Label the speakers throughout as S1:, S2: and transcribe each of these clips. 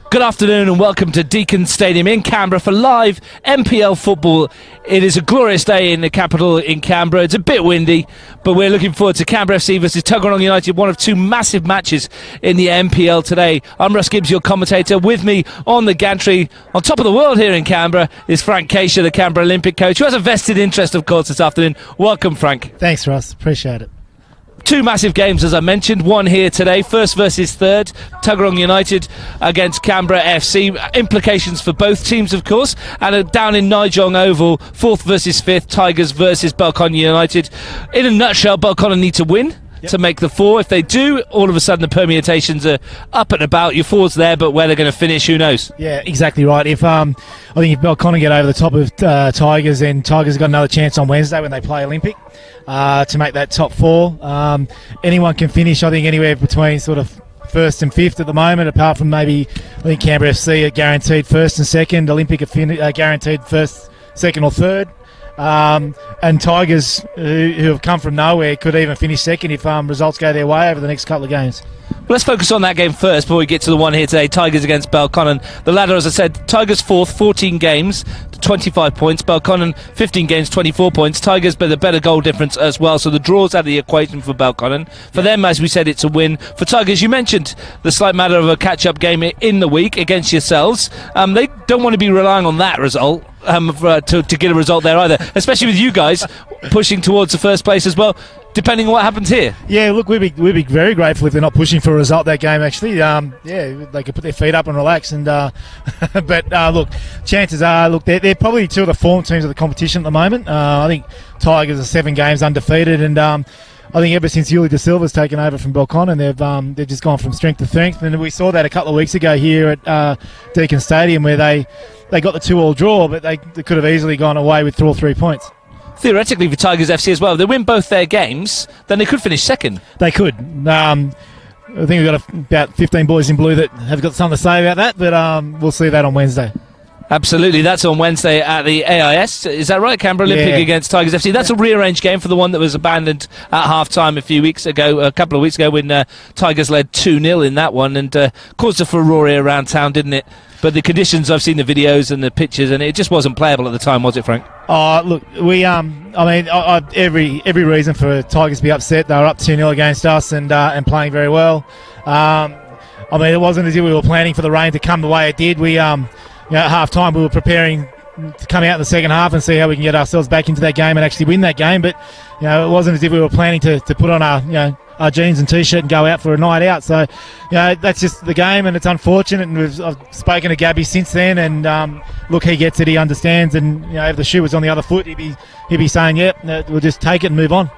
S1: Good afternoon and welcome to Deakin Stadium in Canberra for live NPL football. It is a glorious day in the capital in Canberra. It's a bit windy, but we're looking forward to Canberra FC versus Tuggeranong United, one of two massive matches in the NPL today. I'm Russ Gibbs, your commentator. With me on the gantry, on top of the world here in Canberra, is Frank Keisha, the Canberra Olympic coach, who has a vested interest, of course, this afternoon. Welcome, Frank.
S2: Thanks, Russ. Appreciate it.
S1: Two massive games, as I mentioned, one here today, first versus third, Tuggeranong United against Canberra FC. Implications for both teams, of course, and down in Nijong Oval, fourth versus fifth, Tigers versus Belconnen United. In a nutshell, Belconnen need to win to make the four. If they do, all of a sudden the permutations are up and about. Your four's there, but where they're going to finish, who knows? Yeah,
S2: exactly right. I think if Belconnen get over the top of Tigers, then Tigers have got another chance on Wednesday when they play Olympic to make that top four. Anyone can finish, I think, anywhere between sort of first and fifth at the moment, apart from maybe, I think Canberra FC are guaranteed first and second, Olympic are guaranteed first, second or third. And Tigers, who have come from nowhere, could even finish second if results go their way over the next couple of games.
S1: Well, let's focus on that game first before we get to the one here today, Tigers against Belconnen. The ladder, as I said, Tigers fourth, 14 games, 25 points. Belconnen, 15 games, 24 points. Tigers with a better goal difference as well, so the draw's out of the equation for Belconnen. For them, as we said, it's a win. For Tigers, you mentioned the slight matter of a catch-up game in the week against yourselves. They don't want to be relying on that result to get a result there either, especially with you guys pushing towards the first place as well, depending on what happens here.
S2: Yeah, look, we'd be very grateful if they're not pushing for a result that game, actually. They could put their feet up and relax. But look, chances are, look, they're probably two of the form teams of the competition at the moment. I think Tigers are 7 games undefeated, and I think ever since Yuli De Silva's taken over from Belconnen, they've just gone from strength to strength. And we saw that a couple of weeks ago here at Deakin Stadium, where they got the 2-2 draw, but they could have easily gone away with 2 or 3 points.
S1: Theoretically for Tigers FC as well, if they win both their games, then they could finish second.
S2: They could. I think we've got about 15 boys in blue that have got something to say about that, but we'll see that on Wednesday.
S1: Absolutely, that's on Wednesday at the AIS. Is that right? Canberra Olympic against Tigers FC. That's a rearranged game for the one that was abandoned at half-time a couple of weeks ago, when Tigers led 2-0 in that one, and caused a furore around town, didn't it? But the conditions, I've seen the videos and the pictures, and it just wasn't playable at the time, was it, Frank?
S2: Look, every reason for Tigers to be upset. They were up 2-0 against us and playing very well. It wasn't as if we were planning for the rain to come the way it did. At half-time, we were preparing to come out in the second half and see how we can get ourselves back into that game and actually win that game. But it wasn't as if we were planning to put on our jeans and t-shirt and go out for a night out. So that's just the game, and it's unfortunate. And I've spoken to Gabby since then, and look, he gets it, he understands. And if the shoe was on the other foot, he'd be saying, "Yep, we'll just take it and move on."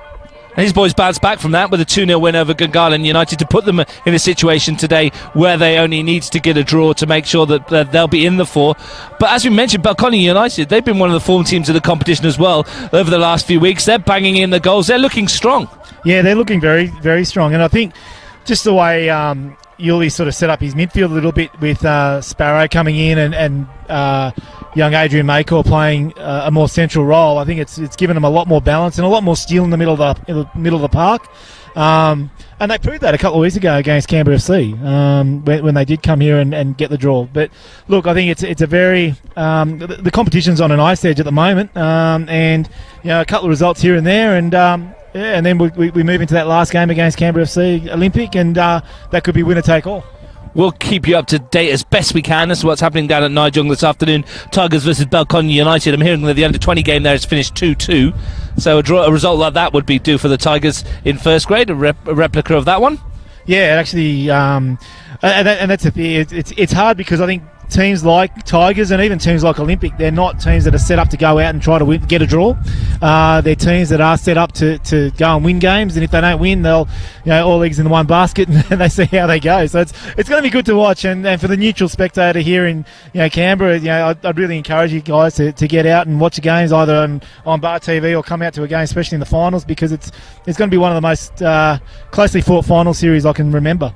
S1: And his boys bounced back from that with a 2-0 win over Gungahlin United to put them in a situation today where they only need to get a draw to make sure that they'll be in the 4. But as we mentioned, Belconnen United, they've been one of the form teams of the competition as well over the last few weeks. They're banging in the goals. They're looking strong. Yeah, they're looking very, very strong. And I think just the way Yuli sort of set up his midfield a little bit with Sparrow coming in and young Adrian Maycor playing a more central role, I think it's given them a lot more balance and a lot more steel in the middle of the park. And they proved that a couple of weeks ago against Canberra FC when they did come here and get the draw. But look, I think it's a very the competition's on an ice edge at the moment, and a couple of results here and there, and then we move into that last game against Canberra FC Olympic, and that could be winner take all. We'll keep you up to date as best we can as to what's happening down at Nijong this afternoon. Tigers versus Belconnen United. I'm hearing that the under-20 game there has finished 2-2. So a result like that would be due for the Tigers in first grade, a replica of that one. Yeah, actually, and that's the thing. It's hard because I think teams like Tigers and even teams like Olympic, they're not teams that are set up to go out and try to get a draw. They're teams that are set up to go and win games, and if they don't win, they'll all eggs in the one basket, and they see how they go. So it's going to be good to watch, and for the neutral spectator here in Canberra, I'd really encourage you guys to get out and watch the games either on Bar TV or come out to a game, especially in the finals, because it's going to be one of the most closely fought final series I can remember.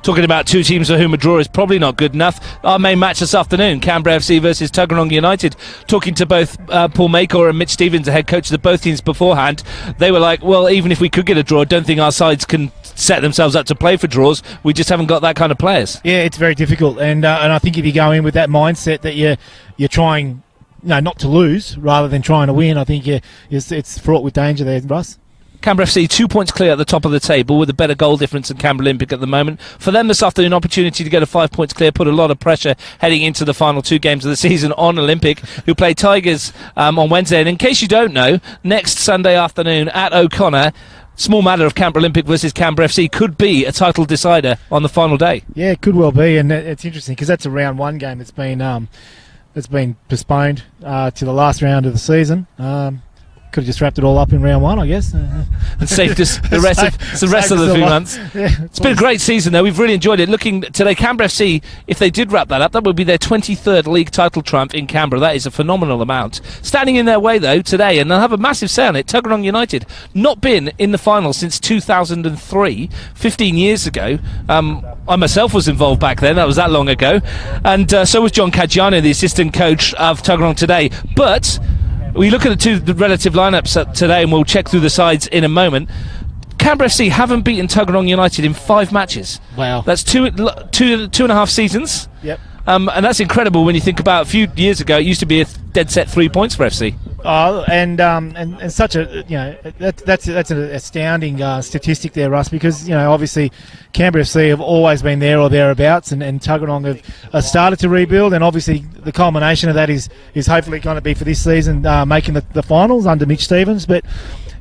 S1: Talking about two teams for whom a draw is probably not good enough. Our main match this afternoon, Canberra FC versus Tuggeranong United. Talking to both Paul Makor and Mitch Stevens, the head coaches of both teams beforehand, they were like, well, even if we could get a draw, I don't think our sides can set themselves up to play for draws. We just haven't got that kind of players. Yeah,
S2: it's very difficult, and I think if you go in with that mindset that you're trying, not to lose rather than trying to win, I think it's fraught with danger there, Russ.
S1: Canberra FC 2 points clear at the top of the table with a better goal difference than Canberra Olympic at the moment. For them this afternoon, opportunity to get a 5 points clear, put a lot of pressure heading into the final 2 games of the season on Olympic, who play Tigers on Wednesday. And in case you don't know, next Sunday afternoon at O'Connor, small matter of Canberra Olympic versus Canberra FC could be a title decider on the final day.
S2: Yeah, it could well be, and it's interesting because that's a round 1 game that's been postponed to the last round of the season. Could have just wrapped it all up in round 1, I guess.
S1: And saved us the rest of the 3 months. Yeah, it's been a great season, though. We've really enjoyed it. Looking today, Canberra FC, if they did wrap that up, that would be their 23rd league title triumph in Canberra. That is a phenomenal amount. Standing in their way, though, today, and they'll have a massive say on it, Tuggeranong United, not been in the final since 2003, 15 years ago. I myself was involved back then. That was that long ago. And so was John Caggiano, the assistant coach of Tuggeranong today. But we look at the relative lineups today, and we'll check through the sides in a moment. Canberra FC haven't beaten Tuggeranong United in 5 matches.
S2: Wow.
S1: That's two and a half seasons.
S2: Yep. And
S1: that's incredible when you think about a few years ago, it used to be a dead set 3 points for FC.
S2: Oh, and such a that's an astounding statistic there, Russ, because obviously Canberra FC have always been there or thereabouts, and Tuggeranong have started to rebuild, and obviously the culmination of that is hopefully going to be for this season making the finals under Mitch Stevens. But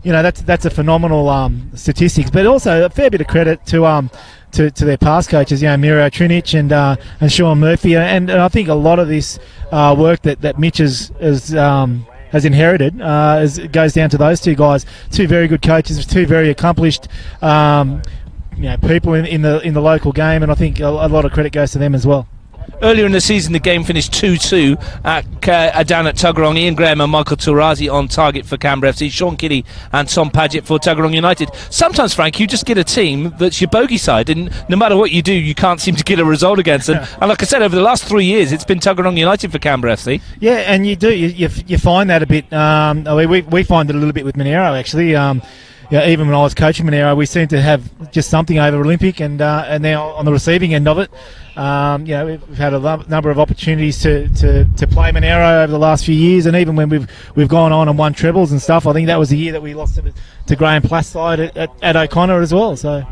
S2: that's a phenomenal statistics, but also a fair bit of credit to their past coaches, Miro Trinic and Sean Murphy, and I think a lot of this work that Mitch has inherited goes down to those two guys, two very good coaches, two very accomplished people in the local game, and I think a lot of credit goes to them as well.
S1: Earlier in the season, the game finished 2-2 down at Tuggeranong. Ian Graham and Michael Turazi on target for Canberra FC. Sean Kiddie and Tom Paget for Tuggeranong United. Sometimes, Frank, you just get a team that's your bogey side, and no matter what you do, you can't seem to get a result against them. And like I said, over the last 3 years, it's been Tuggeranong United for Canberra FC. Yeah, and you do. You find that a bit. We find it a little bit with Monero, actually. Even when I was coaching Monero, we seemed to have just something over Olympic, and now on the receiving end of it, we've had a number of opportunities to play Monero over the last few years, and even when we've gone on and won trebles and stuff, I think that was the year that we lost to Graham Plath's side at O'Connor as well. So.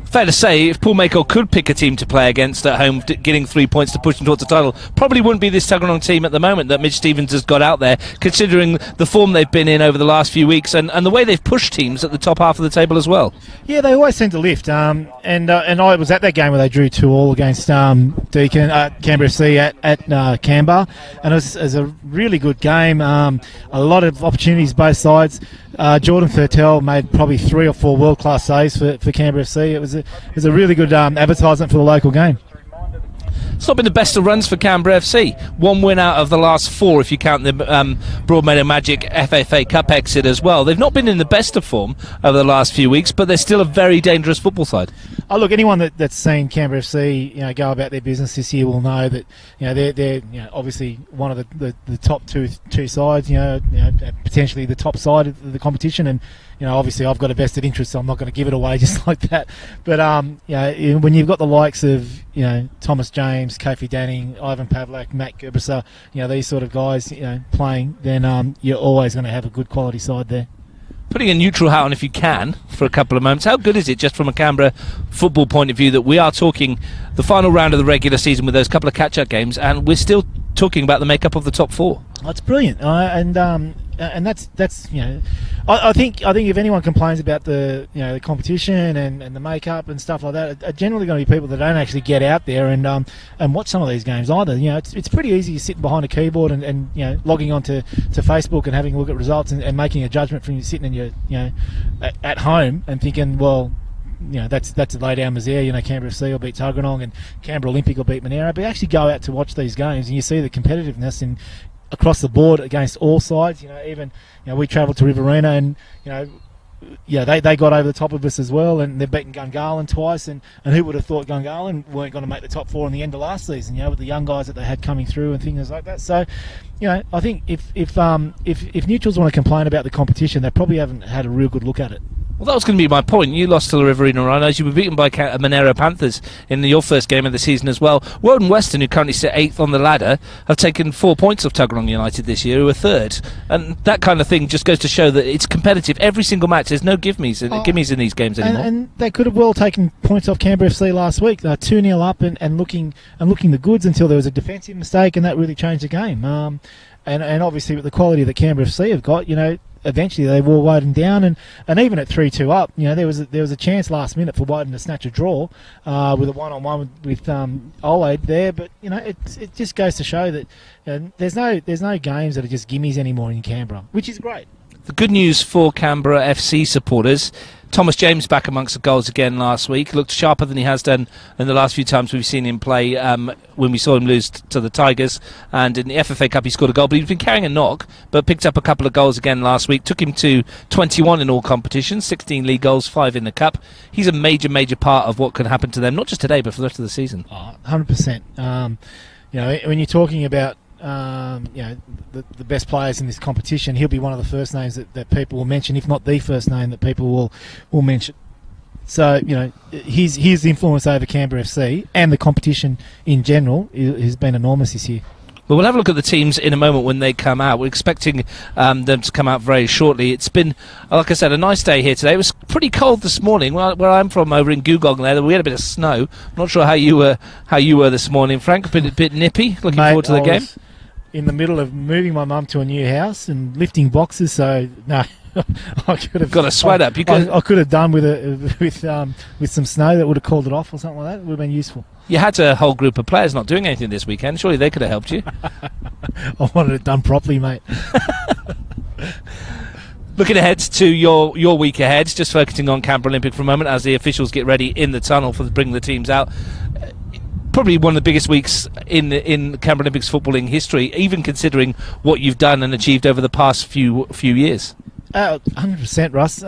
S1: Fair to say, if Paul Makor could pick a team to play against at home, getting 3 points to push them towards the title, probably wouldn't be this Tuggeranong team at the moment that Mitch Stevens has got out there, considering the form they've been in over the last few weeks and the way they've pushed teams at the top half of the table as well. Yeah, they always seem to lift. And I was at that game where they drew 2-2 against Canberra FC at Canberra, and it was a really good game. A lot of opportunities both sides. Jordan Thurtell made probably 3 or 4 world-class saves for Canberra FC. It was a really good advertisement for the local game. It's not been the best of runs for Canberra FC. 1 win out of the last 4 if you count the Broadmeadow Magic FFA Cup exit as well. They've not been in the best of form over the last few weeks, but they're still a very dangerous football side. Oh, look, anyone that's seen Canberra FC go about their business this year will know that they're obviously one of the top two sides, potentially the top side of the competition, and obviously I've got a vested interest, so I'm not going to give it away just like that. But when you've got the likes of Thomas James, Kofi Danning, Ivan Pavlak, Matt Gerbisa, these sort of guys playing, then you're always going to have a good quality side there. Putting a neutral hat on, if you can, for a couple of moments, how good is it, just from a Canberra football point of view, that we are talking the final round of the regular season with those couple of catch-up games, and we're still talking about the makeup of the top 4? That's brilliant, and that's I think if anyone complains about the the competition and the makeup and stuff like that, are generally going to be people that don't actually get out there and watch some of these games either. It's pretty easy sitting behind a keyboard and logging on to Facebook and having a look at results and making a judgment from you sitting in your at home and thinking, well, that's a lay down misère. Canberra FC will beat Tuggeranong and Canberra Olympic will beat Monero. But you actually go out to watch these games and you see the competitiveness across the board against all sides. Even we travelled to Riverina, and
S2: yeah, they got over the top of us as well, and they've beaten Gungahlin twice, and who would have thought Gungahlin weren't going to make the top 4 in the end of last season, with the young guys that they had coming through and things like that. So, I think if neutrals want to complain about the competition, they probably haven't had a real good look at it.
S1: Well, that was going to be my point. You lost to the Riverina Rhinos. You were beaten by Monero Panthers in your first game of the season as well. Woden Western, who currently sit 8th on the ladder, have taken 4 points off Tuggeranong United this year, who are 3rd. And that kind of thing just goes to show that it's competitive. Every single match, there's no gimmies in these games anymore. And
S2: they could have well taken points off Canberra FC last week. They were 2-0 up and looking the goods until there was a defensive mistake, and that really changed the game. And obviously with the quality that Canberra FC have got, eventually they wore Woden down, and even at 3-2 up, there was a chance last minute for Woden to snatch a draw with a one-on-one with Olaid there. But it just goes to show that there's no games that are just gimmies anymore in Canberra, which is great.
S1: The good news for Canberra FC supporters, Thomas James back amongst the goals again last week. Looked sharper than he has done in the last few times we've seen him play, when we saw him lose to the Tigers. And in the FFA Cup he scored a goal, but he's been carrying a knock, but picked up a couple of goals again last week. Took him to 21 in all competitions, 16 league goals, 5 in the Cup. He's a major part of what can happen to them, not just today, but for the rest of the season.
S2: 100%. When you're talking about the best players in this competition, he'll be one of the first names that people will mention, if not the first name that people will mention. So, his influence over Canberra FC and the competition in general has been enormous this year.
S1: But we'll have a look at the teams in a moment when they come out. We're expecting them to come out very shortly. It's been, like I said, a nice day here today. It was pretty cold this morning. Where I'm from, over in Googong there, we had a bit of snow. I'm not sure how you were this morning, Frank. A bit nippy. Looking forward to the game.
S2: In the middle of moving my mum to a new house and lifting boxes, so no. I could have
S1: got a sweat up.
S2: I could have done with some snow that would have called it off or something like that. It would have been useful.
S1: You had a whole group of players not doing anything this weekend. Surely they could have helped you.
S2: I wanted it done properly, mate.
S1: Looking ahead to your week ahead, just focusing on Canberra Olympic for a moment as the officials get ready in the tunnel for bringing the teams out. Probably one of the biggest weeks in Canberra Olympics footballing history, even considering what you've done and achieved over the past few years.
S2: 100%, Russ.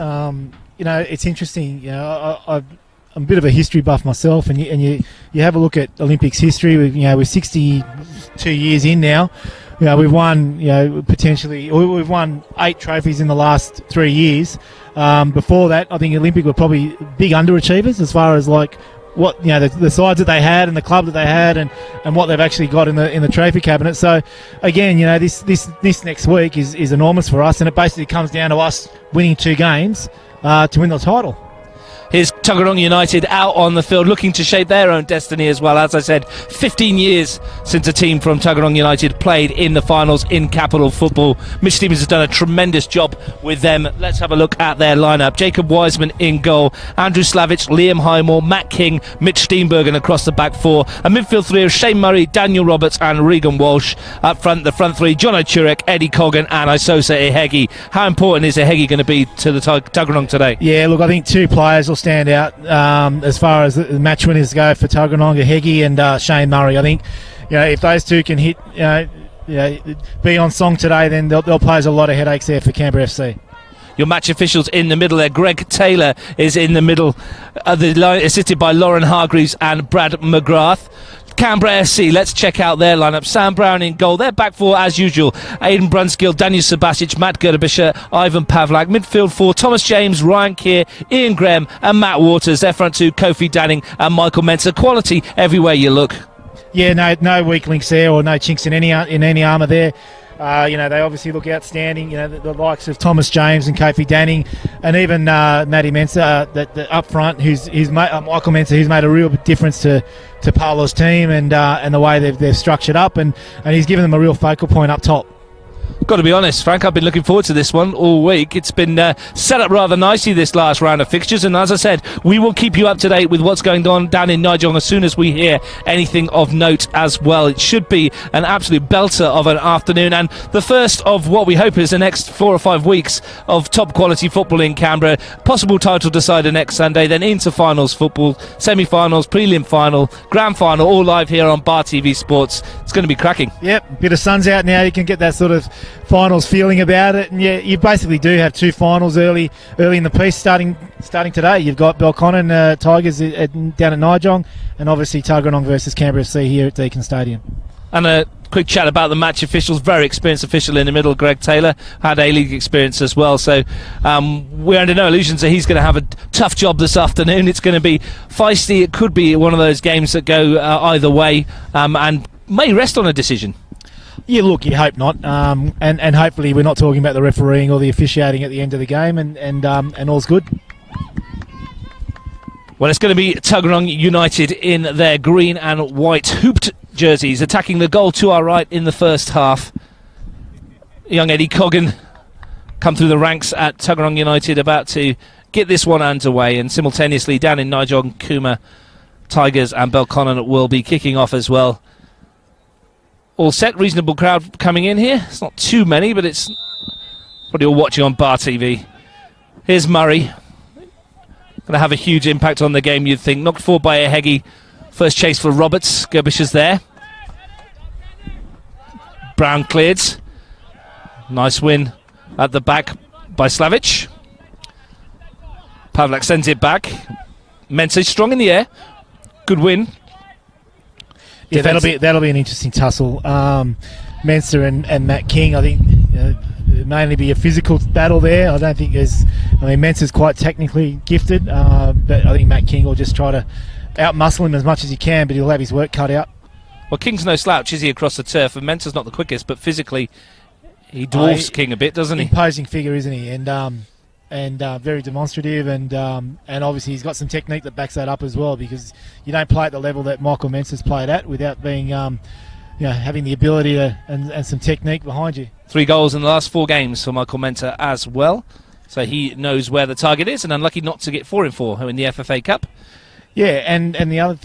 S2: It's interesting. I'm a bit of a history buff myself, and you have a look at Olympics history. We're 62 years in now. We've won we've won 8 trophies in the last 3 years. Before that, I think Olympic were probably big underachievers as far as what the sides that they had and the club that they had and what they've actually got in the trophy cabinet. So again, this next week is enormous for us, and it basically comes down to us winning 2 games to win the title.
S1: Here's Tuggeranong United out on the field looking to shape their own destiny as well. As I said, 15 years since a team from Tuggeranong United played in the finals in capital football. Mitch Stevens has done a tremendous job with them. Let's have a look at their lineup. Jacob Wiseman in goal, Andrew Slavic, Liam Highmore, Matt King, Mitch Steenbergen across the back 4. A midfield 3 of Shane Murray, Daniel Roberts and Regan Walsh. Up front, the front 3, John O'Turek, Eddie Coggan and Isosa Ehegi. How important is Ehegi going to be to the Tuggeranong today?
S2: Yeah, look, I think 2 players will stand out as far as the match winners go for Tuggeranong, Ehegi and Shane Murray. I think if those 2 can hit, be on song today, then they'll pose a lot of headaches there for Canberra FC.
S1: Your match officials in the middle there. Greg Taylor is in the middle of the line, assisted by Lauren Hargreaves and Brad McGrath. Canberra FC, let's check out their lineup. Sam Brown in goal. They're back 4 as usual. Aidan Brunskill, Daniel Sabasic, Matt Gerdebischer, Ivan Pavlak. Midfield 4, Thomas James, Ryan Keir, Ian Graham and Matt Waters. Their front 2, Kofi Danning and Michael Mensah. Quality everywhere you look. Yeah, no weak links there or no chinks in any armour there. They obviously look outstanding. The likes of Thomas James and Kofi Danning, and even Matty Mensah up front, who's Michael Mensah, who's made a real difference to Paolo's team and the way they've structured up, and he's given them a real focal point up top. Got to be honest, Frank, I've been looking forward to this one all week. It's been set up rather nicely this last round of fixtures, and as I said, we will keep you up to date with what's going on down in Nigel as soon as we hear anything of note as well. It should be an absolute belter of an afternoon, and the first of what we hope is the next 4 or 5 weeks of top quality football in Canberra. Possible title decider next Sunday, then into finals football, semi-finals, prelim final, grand final, all live here on Bar TV Sports. it's going to be cracking.
S2: Yep, bit of sun's out now. You can get that sort of finals feeling about it, and yeah, you basically do have two finals early in the piece starting today. You've got Belconnen Tigers down at Nijong, and obviously Tuggeranong versus Canberra FC here at Deakin Stadium.
S1: And a quick chat about the match officials. Very experienced official in the middle, Greg Taylor, had A-League experience as well, so we're under no illusions that he's going to have a tough job this afternoon. It's going to be feisty. It could be one of those games that go either way, and may rest on a decision.
S2: Yeah, look, you hope not, and hopefully we're not talking about the refereeing or the officiating at the end of the game, and all's good.
S1: Well, it's going to be Tuggeranong United in their green and white hooped jerseys, attacking the goal to our right in the first half. Young Eddie Coggan come through the ranks at Tuggeranong United, about to get this one underway, and simultaneously down in Nijong, Cooma Tigers and Belconnen will be kicking off as well. All set, reasonable crowd coming in here. It's not too many, but it's probably all watching on Bar TV. Here's Murray. Going to have a huge impact on the game, you'd think. Knocked forward by a Heggie. First chase for Roberts. Gerbish is there. Brown cleared. Nice win at the back by Slavic. Pavlak sends it back. Mensah strong in the air. Good win.
S2: Yeah, that'll be an interesting tussle. Mensah and Matt King, I think, it'll mainly be a physical battle there. I don't think there's. I mean, Mensah's quite technically gifted, but I think Matt King will just try to out-muscle him as much as he can, but he'll have his work cut out.
S1: Well, King's no slouch, is he, across the turf? And Mensah's not the quickest, but physically he dwarfs King a bit, doesn't he?
S2: Imposing figure, isn't he? And very demonstrative, and obviously he's got some technique that backs that up as well, because you don't play at the level that Michael Mensah's played at without being, having the ability to and some technique behind you. 3
S1: goals in the last 4 games for Michael Mensah as well, so he knows where the target is, and unlucky not to get 4 in 4 in the FFA Cup.
S2: Yeah, and the other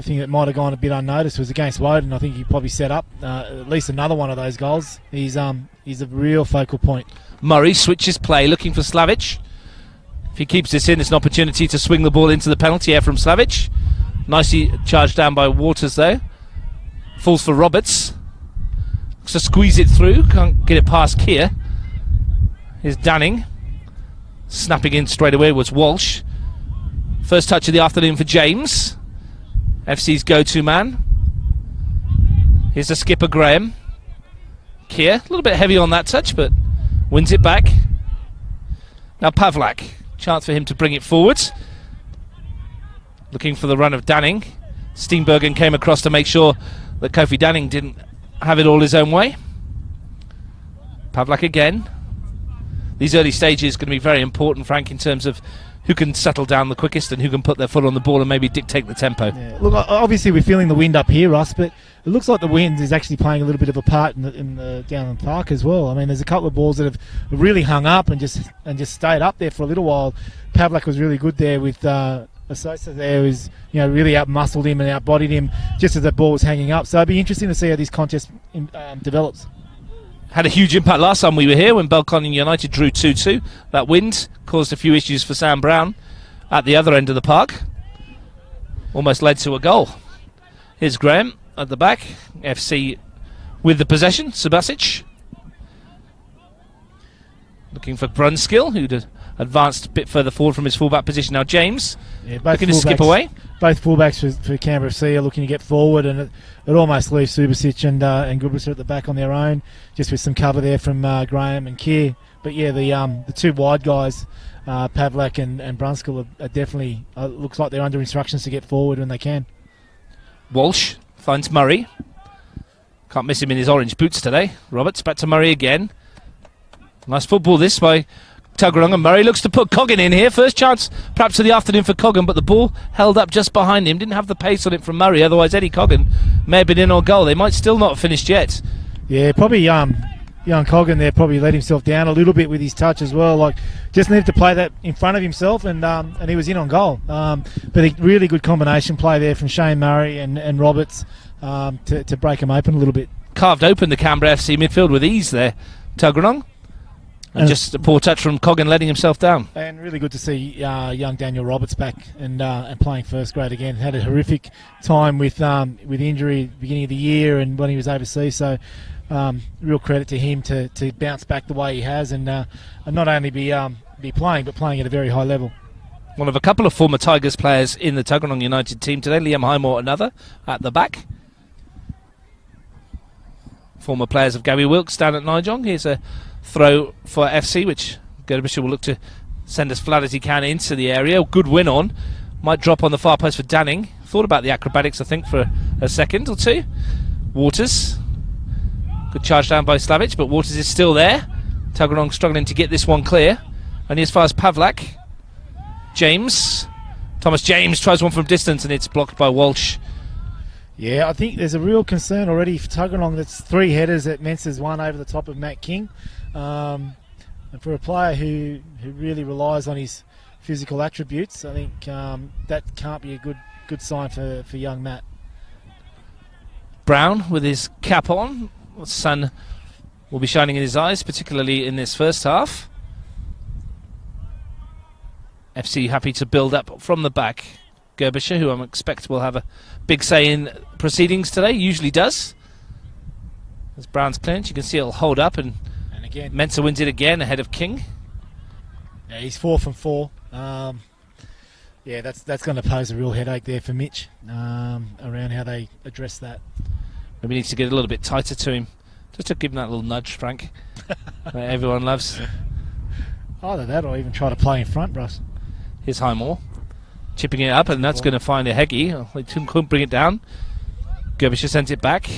S2: thing that might have gone a bit unnoticed was against Woden. I think he probably set up at least another one of those goals. He's a real focal point. Murray
S1: switches play, looking for Slavic. If he keeps this in, it's an opportunity to swing the ball into the penalty area from Slavic. Nicely charged down by Waters though. Falls for Roberts. Looks to squeeze it through, can't get it past Keir. Here's Danning. Snapping in straight away was Walsh. First touch of the afternoon for James, FC's go-to man. Here's the skipper, Graham. Keir, a little bit heavy on that touch, but wins it back. Now Pavlak, chance for him to bring it forwards. Looking for the run of Danning. Steenbergen came across to make sure that Kofi Danning didn't have it all his own way. Pavlak again. These early stages are going to be very important, Frank, in terms of who can settle down the quickest and who can put their foot on the ball and maybe dictate the tempo.
S2: Yeah. Look, obviously we're feeling the wind up here, Russ, but it looks like the wind is actually playing a little bit of a part in the down in the park as well. I mean, there's a couple of balls that have really hung up and just stayed up there for a little while. Pavlak was really good there with Asosa there, who's really out-muscled him and out-bodied him just as the ball was hanging up. So it'd be interesting to see how this contest develops.
S1: Had a huge impact last time we were here when Belconnen United drew 2-2. That wind caused a few issues for Sam Brown at the other end of the park. Almost led to a goal. Here's Graham at the back. FC with the possession. Subasic. Looking for Brunskill, who'd advanced a bit further forward from his fullback position. Now James looking to skip away.
S2: Both fullbacks for Canberra FC are looking to get forward, and it almost leaves Subasic and Goodwasser at the back on their own, just with some cover there from Graham and Keir. But yeah, the 2 wide guys, Pavlak and Brunskill, are definitely looks like they're under instructions to get forward when they can.
S1: Walsh finds Murray. Can't miss him in his orange boots today. Roberts back to Murray again. Nice football this by Tuggeranong, and Murray looks to put Coggan in here. First chance perhaps of the afternoon for Coggan, but the ball held up just behind him. Didn't have the pace on it from Murray, otherwise Eddie Coggan may have been in on goal. They might still not have finished yet. Yeah, probably young Coggan there probably let himself down a little bit with his touch as well. Like, just needed to play that in front of himself, and he was in on goal. But a really good combination play there from Shane Murray and Roberts to break him open a little bit. Carved open the Canberra FC midfield with ease there, Tuggeranong. And just a poor touch from Coggan letting himself down.
S2: And really good to see young Daniel Roberts back and playing first grade again. Had a horrific time with injury at the beginning of the year and when he was overseas. So real credit to him to bounce back the way he has and not only be playing but playing at a very high level.
S1: One of a couple of former Tigers players in the Tuggeranong United team today. Liam Highmore, another at the back. Former players of Gary Wilkes down at Nijong. Here's a throw for FC, which Gerbershaw will look to send as flat as he can into the area. Good win on. Might drop on the far post for Danning. Thought about the acrobatics, I think, for a second or two. Waters. Good charge down by Slavic, but Waters is still there. Tuggeranong struggling to get this one clear. Only as far as Pavlak. James. Thomas James tries one from distance and it's blocked by Walsh.
S2: Yeah, I think there's a real concern already for Tuggeranong. That's 3 headers at Mensa's one over the top of Matt King. And for a player who really relies on his physical attributes, I think that can't be a good sign for young Matt.
S1: Brown with his cap on. The sun will be shining in his eyes, particularly in this first half. FC happy to build up from the back. Gerbershaw, who I expect will have a big say in proceedings today, usually does. As Brown's clinch, you can see it'll hold up and again Mensa wins it again ahead of King.
S2: Yeah, he's 4 from 4. Yeah, that's going to pose a real headache there for Mitch around how they address that.
S1: Maybe needs to get a little bit tighter to him, just to give him that little nudge, Frank, that everyone loves.
S2: Either that or even try to play in front, Russ.
S1: Here's Highmore. Chipping it up, and that's going to find a Heggie. They couldn't bring it down. Gerbershaw sent it back.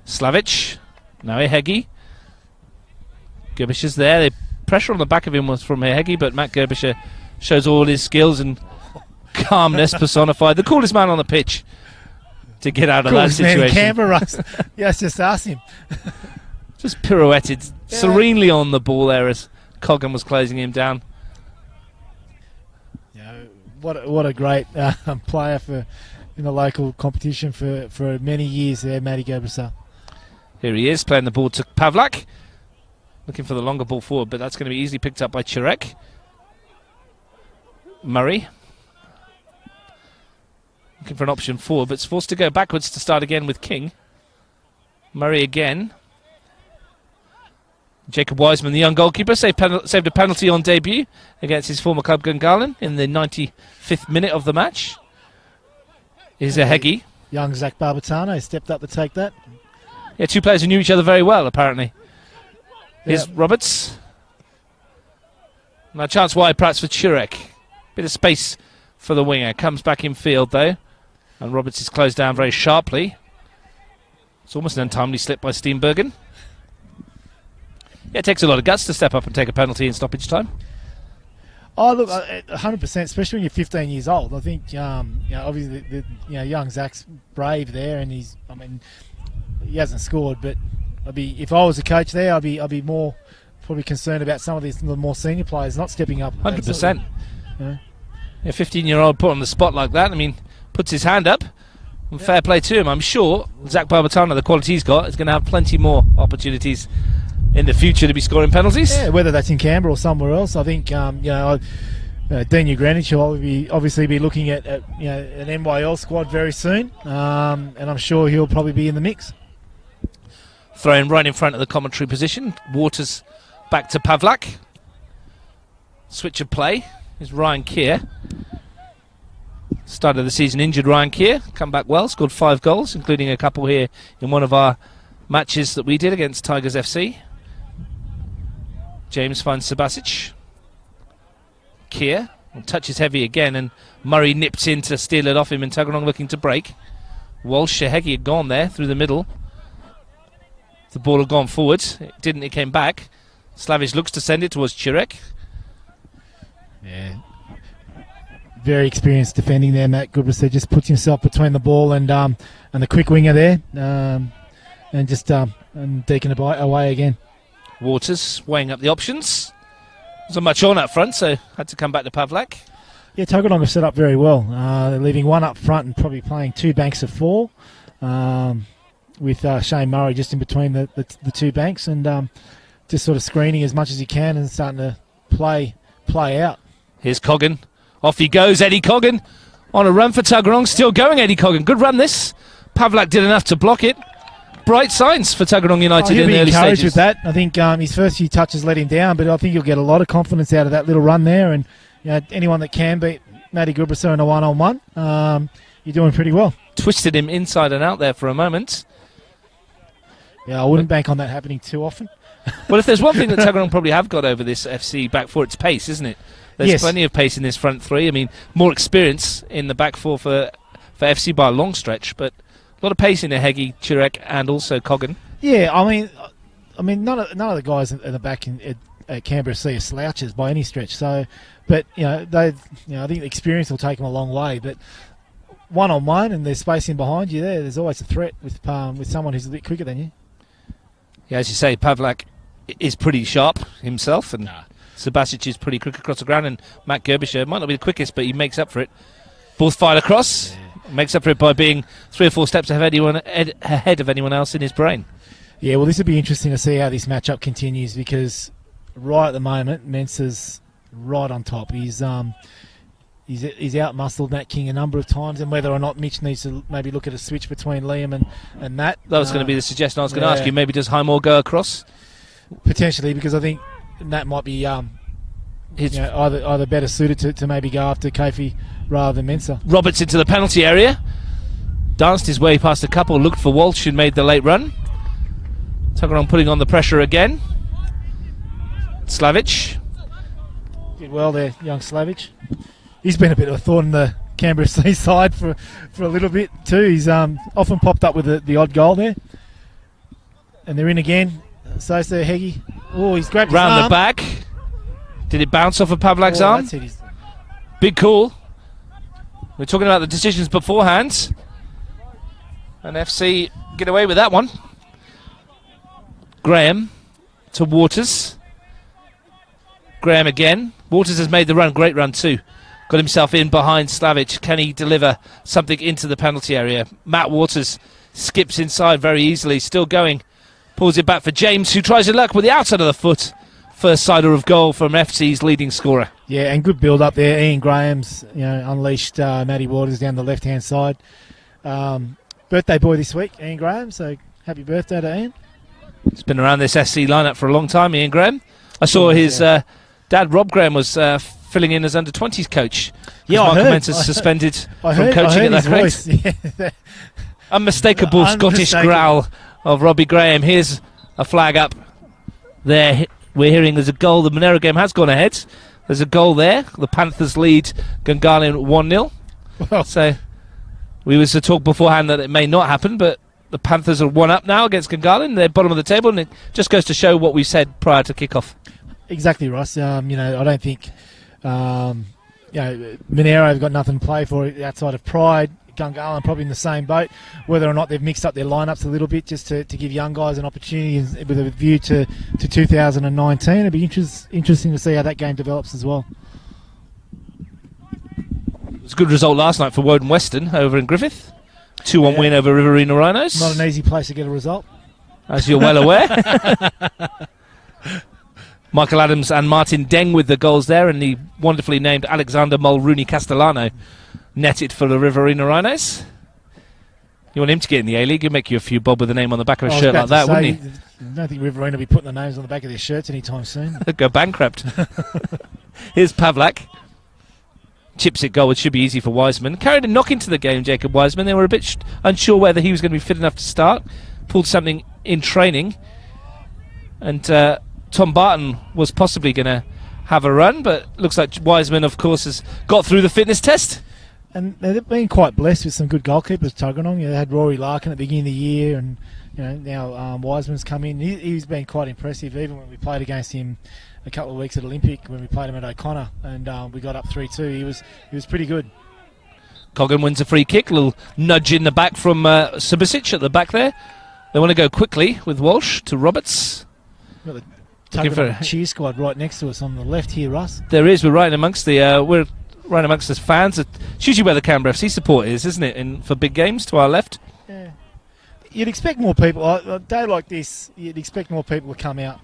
S1: Slavic. Now a Heggie. Gerbishaw's there. The pressure on the back of him was from a Heggie, but Matt Gerbershaw shows all his skills and calmness personified. The coolest man on the pitch to get out of that situation.
S2: Man in Canberra, Russ. Yes, just ask him.
S1: Just pirouetted serenely on the ball there as Coggan was closing him down.
S2: What a great player in the local competition for many years there, Matty Gerbershaw.
S1: Here he is, playing the ball to Pavlak. Looking for the longer ball forward, but that's going to be easily picked up by Chirek. Murray. Looking for an option forward, but it's forced to go backwards to start again with King. Murray again. Jacob Wiseman, the young goalkeeper, saved a penalty on debut against his former club Gungahlin in the 95th minute of the match. Here's a Heggie.
S2: Young Zach Barbatano stepped up to take that.
S1: Yeah, 2 players who knew each other very well, apparently. Here's Roberts. Now chance wide perhaps for Chirek. Bit of space for the winger. Comes back in field though. And Roberts is closed down very sharply. It's almost an untimely slip by Steenbergen. Yeah, it takes a lot of guts to step up and take a penalty in stoppage time.
S2: Oh, look, 100%, especially when you're 15 years old. I think, obviously, young Zach's brave there, and he hasn't scored. But if I was a coach there, I'd be more probably concerned about some of the more senior players not stepping up.
S1: 100%. A 15-year-old put on the spot like that. Puts his hand up. And fair play to him. I'm sure Zach Barbatano, the quality he's got, is going to have plenty more opportunities in the future to be scoring penalties.
S2: Yeah, whether that's in Canberra or somewhere else. I think Dean Ugranich will obviously be looking at an NYL squad very soon, and I'm sure he'll probably be in the mix.
S1: Thrown right in front of the commentary position. Waters back to Pavlak. Switch of play is Ryan Keir. Start of the season injured Ryan Keir. Come back well, scored 5 goals, including a couple here in one of our matches that we did against Tigers FC. James finds Sabasic. Keir touches heavy again, and Murray nips in to steal it off him, and Tuggeranong looking to break. Walsh, Shahegi had gone there through the middle. The ball had gone forward. It didn't, it came back. Slavic looks to send it towards Chirek.
S2: Yeah. Very experienced defending there, Matt Goodrich. Just puts himself between the ball and the quick winger there, and just taking it away again.
S1: Waters weighing up the options. Wasn't much on up front, so had to come back to Pavlak.
S2: Yeah, Tuggeranong have set up very well. They're leaving one up front and probably playing 2 banks of 4, with Shane Murray just in between the 2 banks, and just sort of screening as much as he can and starting to play out.
S1: Here's Coggan. Off he goes, Eddie Coggan. On a run for Tuggeranong. Still going, Eddie Coggan. Good run this. Pavlak did enough to block it. Bright signs for Tuggeranong United in the early stages.
S2: With that. I think his first few touches let him down, but I think he'll get a lot of confidence out of that little run there. And anyone that can beat Matty Gubraser in a one-on-one, you're doing pretty well.
S1: Twisted him inside and out there for a moment.
S2: Yeah, I wouldn't bank on that happening too often.
S1: Well, if there's one thing that Tuggeranong probably have got over this FC back four, it's pace, isn't it? There's plenty of pace in this front three. I mean, more experience in the back four for FC by a long stretch, but a lot of pace in there, Heggie, Chirek, and also Coggan.
S2: Yeah, I mean, none of the guys in the back at Canberra FC are slouches by any stretch. So, but I think the experience will take them a long way. But one-on-one, and there's space in behind you there's always a threat with someone who's a bit quicker than you. Yeah,
S1: as you say, Pavlak is pretty sharp himself, and Subasic is pretty quick across the ground, and Matt Gerbischer might not be the quickest, but he makes up for it. Ball's fired across, makes up for it by being 3 or 4 steps ahead of anyone else in his brain.
S2: Yeah, well, this would be interesting to see how this matchup continues, because right at the moment, Mensa's right on top. He's out-muscled Matt King a number of times, and whether or not Mitch needs to maybe look at a switch between Liam and Matt.
S1: That was going to be the suggestion I was going to ask you. Maybe does Highmore go across?
S2: Potentially, because I think Matt might be either better suited to maybe go after Kofi rather than Mensa.
S1: Roberts into the penalty area. Danced his way past a couple, looked for Walsh and made the late run. Tuggeranong putting on the pressure again. Slavic.
S2: Did well there, young Slavic. He's been a bit of a thorn in the Canberra FC side for a little bit too. He's often popped up with the odd goal there. And they're in again. Sosa, Heggie. Oh, he's grabbed his arm.
S1: Round the back. Did it bounce off of Pavlak's arm? Big call. We're talking about the decisions beforehand. And FC get away with that one. Graham to Waters. Graham again. Waters has made the run. Great run too. Got himself in behind Slavic. Can he deliver something into the penalty area? Matt Waters skips inside very easily. Still going. Pulls it back for James, who tries to luck with the outside of the foot. First sider of goal from FC's leading scorer.
S2: Yeah, and good build up there. Ian Graham's unleashed Matty Waters down the left-hand side. Birthday boy this week, Ian Graham. So happy birthday to Ian.
S1: He's been around this SC lineup for a long time, Ian Graham. I saw his dad, Rob Graham, was filling in as under-20s coach.
S2: Yeah,
S1: Michael Mensah's suspended from coaching at that rate. Unmistakable Scottish growl of Robbie Graham. Here's a flag up there. We're hearing there's a goal. The Monero game has gone ahead. There's a goal there. The Panthers lead Gungahlin 1-0.
S2: Well,
S1: so we was to talk beforehand that it may not happen, but the Panthers are 1-up now against Gungahlin. They're bottom of the table, and it just goes to show what we said prior to kick-off.
S2: Exactly, Ross. I don't think Monero have got nothing to play for outside of pride. Gungahlin probably in the same boat. Whether or not they've mixed up their lineups a little bit just to give young guys an opportunity with a view to 2019. It'll be interesting to see how that game develops as well.
S1: It was a good result last night for Woden Western over in Griffith. 2-1 win over Riverina Rhinos.
S2: Not an easy place to get a result,
S1: as you're well aware. Michael Adams and Martin Deng with the goals there, and the wonderfully named Alexander Mulrooney Castellano netted for the Riverina Rhinos. You want him to get in the A-League, he'll make you a few bob with a name on the back of a shirt like that, wouldn't he?
S2: I don't think Riverina will be putting the names on the back of their shirts anytime soon.
S1: They'll go bankrupt. Here's Pavlak. Chips it goal, it should be easy for Wiseman. Carried a knock into the game, Jacob Wiseman. They were a bit unsure whether he was going to be fit enough to start. Pulled something in training. And Tom Barton was possibly going to have a run, but looks like Wiseman, of course, has got through the fitness test.
S2: And they've been quite blessed with some good goalkeepers, Tuggeranong. They had Rory Larkin at the beginning of the year, and now Wiseman's come in. He's been quite impressive, even when we played against him a couple of weeks at Olympic, when we played him at O'Connor, and we got up 3-2. He was pretty good.
S1: Coggan wins a free kick, a little nudge in the back from Subasic at the back there. They want to go quickly with Walsh to Roberts.
S2: Got the Tuggeranong cheer squad right next to us on the left here, Russ.
S1: There is. We're right amongst the fans. It's usually where the Canberra FC support is, isn't it? For big games to our left.
S2: Yeah. You'd expect more people. A day like this, you'd expect more people to come out.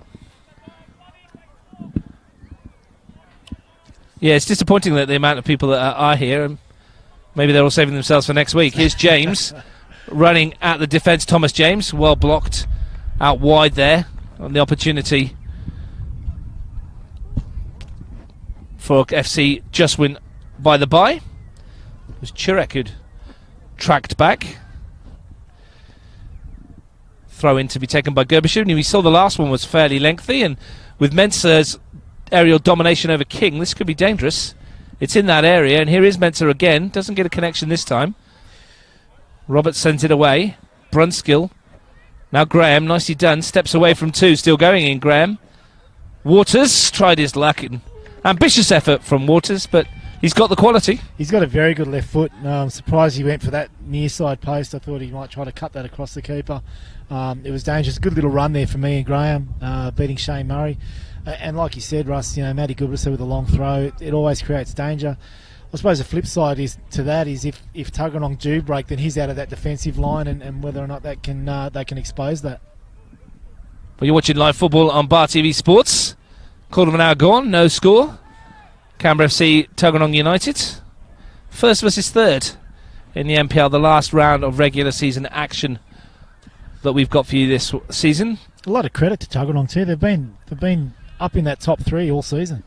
S1: Yeah, it's disappointing that the amount of people that are here, and maybe they're all saving themselves for next week. Here's James running at the defence. Thomas James, well blocked out wide there on the opportunity for FC just win by the bye. It was Chirek who'd tracked back. Throw in to be taken by Gerbishev. And we saw the last one was fairly lengthy, and with Mensah's aerial domination over King, this could be dangerous. It's in that area, and here is Mensah again. Doesn't get a connection this time. Roberts sends it away. Brunskill. Now Graham, nicely done. Steps away from two, still going in Graham. Waters tried his luck. Ambitious effort from Waters, but he's got the quality.
S2: He's got a very good left foot. I'm surprised he went for that near side post. I thought he might try to cut that across the keeper. It was dangerous. Good little run there for me and Graham, beating Shane Murray. And like you said, Russ, Matty Goodrich with a long throw, it always creates danger. I suppose the flip side is if Tuggeranong do break, then he's out of that defensive line, and whether or not they can expose that.
S1: Well, you're watching live football on Bar TV Sports. Quarter of an hour gone, no score. Canberra FC, Tuggeranong United. First versus third in the NPL, the last round of regular season action that we've got for you this season.
S2: A lot of credit to Tuggeranong too. They've been up in that top three all season.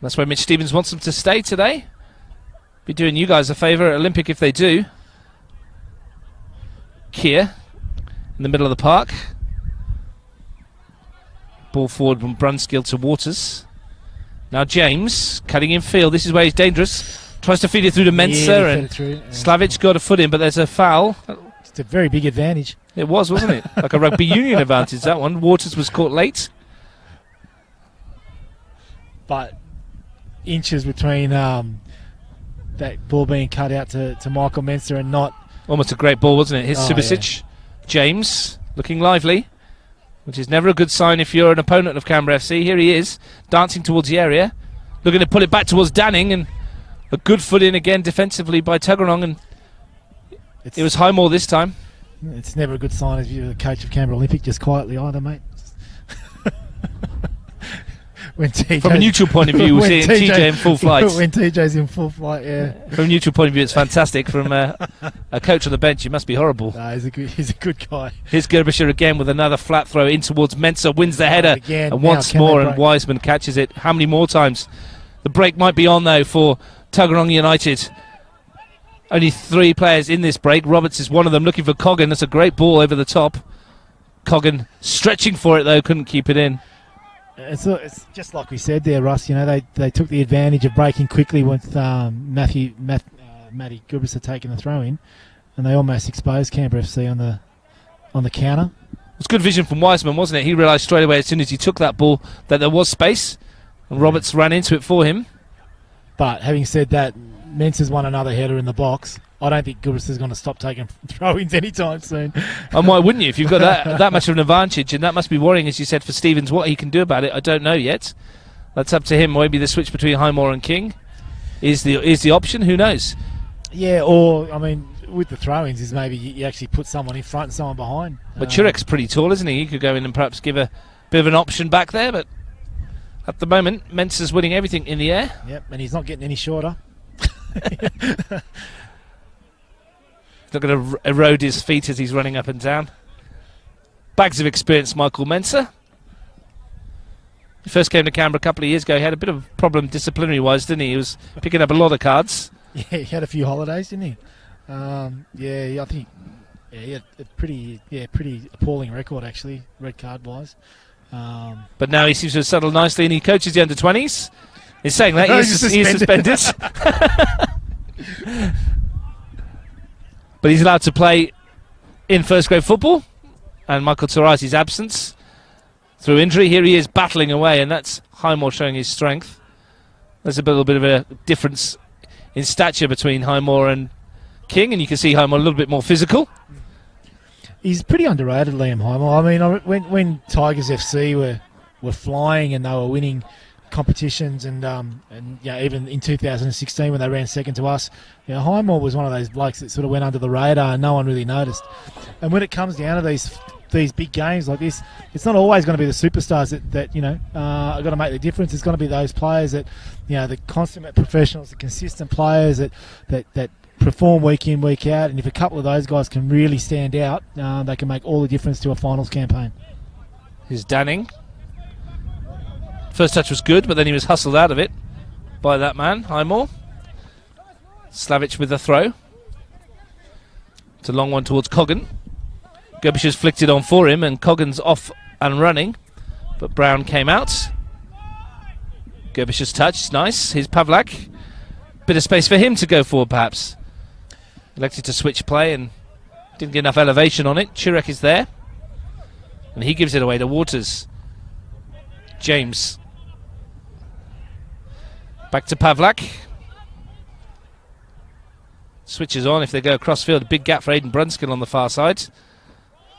S1: That's why Mitch Stevens wants them to stay today. Be doing you guys a favour at Olympic if they do. Kier in the middle of the park. Ball forward from Brunskill to Waters. Now James cutting in field. This is where he's dangerous. Tries to feed it through to Mensah, and Slavic got a foot in, but there's a foul.
S2: It's a very big advantage.
S1: It was, wasn't it? Like a rugby union advantage, that one. Waters was caught late.
S2: But inches between that ball being cut out to Michael Mensah and not...
S1: Almost a great ball, wasn't it? Here's Subasic. Yeah. James looking lively, which is never a good sign if you're an opponent of Canberra FC. Here he is, dancing towards the area, looking to pull it back towards Danning, and a good foot in again defensively by Tuggeranong, and it was Highmore this time.
S2: It's never a good sign if you're the coach of Canberra Olympic, just quietly either, mate.
S1: From a neutral point of view, we're seeing TJ in full flight.
S2: When TJ's in full flight, yeah.
S1: From a neutral point of view, it's fantastic. From a coach on the bench, it must be horrible.
S2: No, he's a good guy.
S1: Here's Gerbisher again with another flat throw in towards Mensah, wins the header, and once more, and Wiseman catches it. How many more times? The break might be on, though, for Tuggeranong United. Only 3 players in this break. Roberts is one of them, looking for Coggan. That's a great ball over the top. Coggan stretching for it, though, couldn't keep it in.
S2: It's just like we said there, Russ. They took the advantage of breaking quickly with Matty Goodrich taking the throw in, and they almost exposed Canberra FC on the counter.
S1: It was good vision from Wiseman, wasn't it? He realised straight away as soon as he took that ball that there was space, and Roberts ran into it for him.
S2: But having said that, Mensah's won another header in the box. I don't think Goodrich is going to stop taking throw-ins anytime soon.
S1: And why wouldn't you? If you've got that much of an advantage, and that must be worrying, as you said, for Stevens. What he can do about it, I don't know yet. That's up to him. Maybe the switch between Highmore and King is the option. Who knows?
S2: Yeah, or, I mean, with the throw-ins is maybe you actually put someone in front and someone behind.
S1: But Churek's pretty tall, isn't he? He could go in and perhaps give a bit of an option back there, but at the moment, Mensah's winning everything in the air.
S2: Yep, and he's not getting any shorter.
S1: Not going to erode his feet as he's running up and down. Bags of experience, Michael Mensah. He first came to Canberra a couple of years ago. He had a bit of a problem disciplinary-wise, didn't he? He was picking up a lot of cards.
S2: Yeah, he had a few holidays, didn't he? I think he had a pretty appalling record, actually, red card-wise.
S1: But now he seems to have settled nicely, and he coaches the under-20s. He's saying that he's suspended. But he's allowed to play in first-grade football, and Michael Tarazi's absence through injury. Here he is battling away, and that's Highmore showing his strength. There's a little bit of a difference in stature between Highmore and King, and you can see Highmore a little bit more physical.
S2: He's pretty underrated, Liam Highmore. I mean, when Tigers FC were flying and they were winning competitions, and even in 2016 when they ran second to us, Highmore was one of those blokes that sort of went under the radar and no one really noticed. And when it comes down to these these big games like this, it's not always going to be the superstars that are going to make the difference. It's going to be those players that, the consummate professionals, the consistent players that perform week in, week out. And if a couple of those guys can really stand out, they can make all the difference to a finals campaign.
S1: Here's Danning. First touch was good, but then he was hustled out of it by that man, Highmore. Slavic with the throw. It's a long one towards Coggan. Gerbischer's flicked it on for him, and Coggan's off and running. But Brown came out. Gerbischer's touch, nice. Here's Pavlak. Bit of space for him to go forward, perhaps. Elected to switch play and didn't get enough elevation on it. Chirek is there. And he gives it away to Waters. James. Back to Pavlak. Switches on if they go across field. A big gap for Aidan Brunskill on the far side.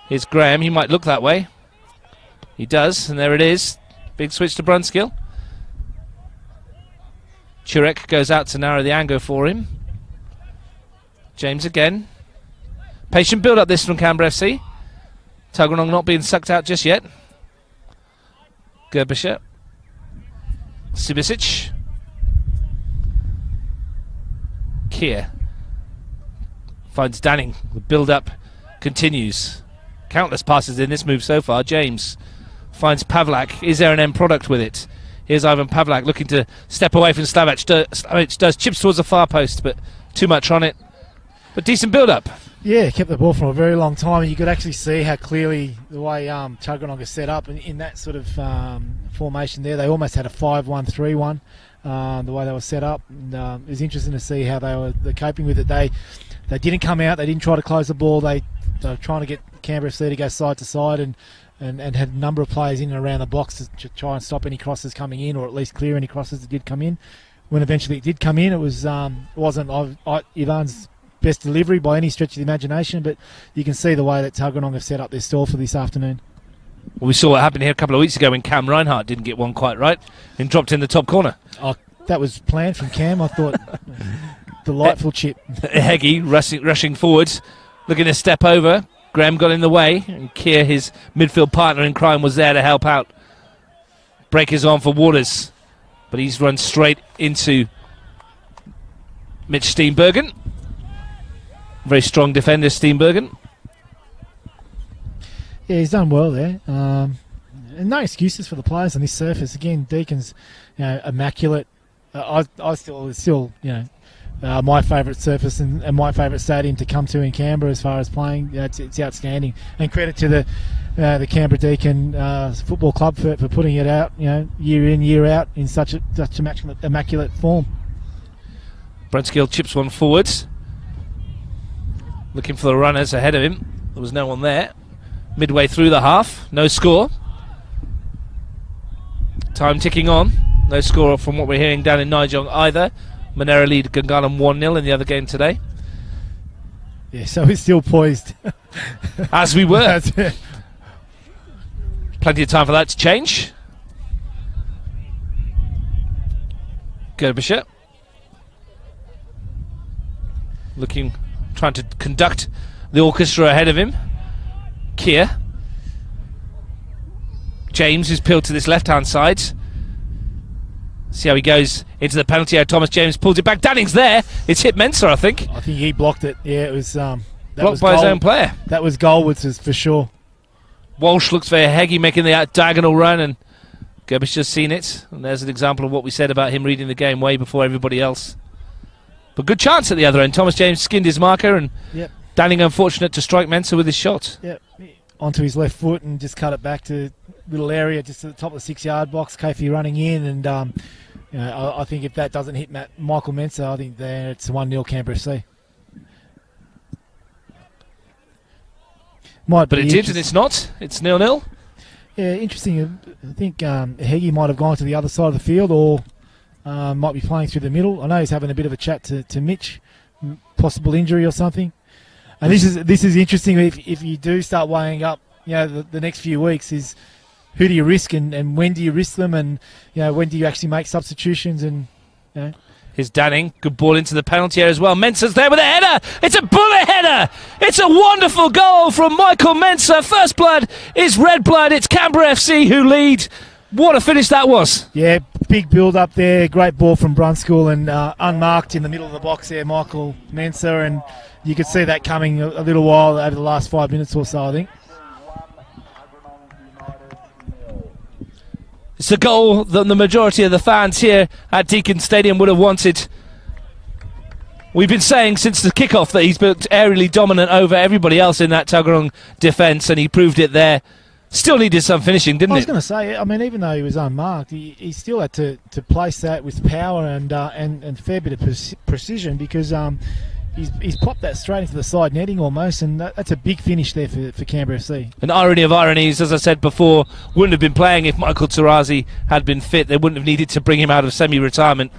S1: Here's Graham. He might look that way. He does, and there it is. Big switch to Brunskill. Chirek goes out to narrow the angle for him. James again. Patient build up this from Canberra FC. Tuggeranong not being sucked out just yet. Gerbischer. Sibisic. Kier. Finds Danning. The build up continues. Countless passes in this move so far. James finds Pavlak. Is there an end product with it? Here's Ivan Pavlak looking to step away from Slavic. Slavic does chips towards the far post, but too much on it. But decent build up.
S2: Yeah, kept the ball for a very long time, and you could actually see how clearly the way Tuggeranong is set up in that sort of formation there. They almost had a 5-1-3-1, the way they were set up. And, it was interesting to see how they're coping with it. They didn't come out. They didn't try to close the ball. They were trying to get Canberra FC to go side to side and had a number of players in and around the box to try and stop any crosses coming in, or at least clear any crosses that did come in. When eventually it did come in, it wasn't Ivan's best delivery by any stretch of the imagination, but you can see the way that Tuggeranong have set up their stall for this afternoon.
S1: Well, we saw what happened here a couple of weeks ago when Cam Reinhardt didn't get one quite right and dropped in the top corner.
S2: Oh, that was planned from Cam, I thought. Delightful chip.
S1: Heggie rushing forwards, looking to step over. Graham got in the way, and Kier, his midfield partner in crime, was there to help out. Break is on for Waters, but he's run straight into Mitch Steenbergen. Very strong defender, Steenbergen.
S2: Yeah, he's done well there. And no excuses for the players on this surface. Again, Deacon's immaculate. I still my favourite surface and my favourite stadium to come to in Canberra as far as playing. It's outstanding. And credit to the Canberra Deacon Football Club for putting it out, year in, year out in such immaculate form.
S1: Brunskill chips one forwards. Looking for the runners ahead of him. There was no one there. Midway through the half, no score. Time ticking on. No score from what we're hearing down in Nijong either. Monera lead Gungahlin 1-0 in the other game today.
S2: Yeah, so we're still poised.
S1: As we were. Plenty of time for that to change. Gerbischer. Trying to conduct the orchestra ahead of him. Kier. James, who's peeled to this left-hand side. See how he goes into the penalty area. Thomas James pulls it back. Danning's there. It's hit Mensah, I think.
S2: I think he blocked it. Yeah, it was
S1: blocked by his own player.
S2: That was Goldwood's for sure.
S1: Walsh looks for Heggie making the diagonal run, and Gerbish just seen it. And there's an example of what we said about him reading the game way before everybody else. But good chance at the other end. Thomas James skinned his marker, and Danning unfortunate to strike Mensah with his shot.
S2: Yep, onto his left foot and just cut it back to little area just at the top of the 6-yard box. Kofi running in, and I think if that doesn't hit Michael Mensah, I think then it's 1-0 Canberra FC.
S1: But it did, and it's not. It's 0-0.
S2: Yeah, interesting. I think Heggie might have gone to the other side of the field, or might be playing through the middle. I know he's having a bit of a chat to Mitch, possible injury or something. And this is interesting. If you do start weighing up, the next few weeks is who do you risk and when do you risk them, and when do you actually make substitutions, and
S1: Here's Danning. Good ball into the penalty area as well. Mensah's there with a header. It's a bullet header. It's a wonderful goal from Michael Mensah. First blood is red blood. It's Canberra FC who lead. What a finish that was.
S2: Yeah, big build up there. Great ball from Brunskill and unmarked in the middle of the box there, Michael Mensah. And you could see that coming a little while over the last 5 minutes or so, I think.
S1: It's a goal that the majority of the fans here at Deakin Stadium would have wanted. We've been saying since the kickoff that he's been aerially dominant over everybody else in that Tuggeranong defence, and he proved it there. Still needed some finishing, didn't it?
S2: I was going to say, I mean, even though he was unmarked, he still had to place that with power and a fair bit of precision, because he's popped that straight into the side netting almost, and that's a big finish there for Canberra FC.
S1: An irony of ironies, as I said before, wouldn't have been playing if Michael Tarazi had been fit. They wouldn't have needed to bring him out of semi-retirement.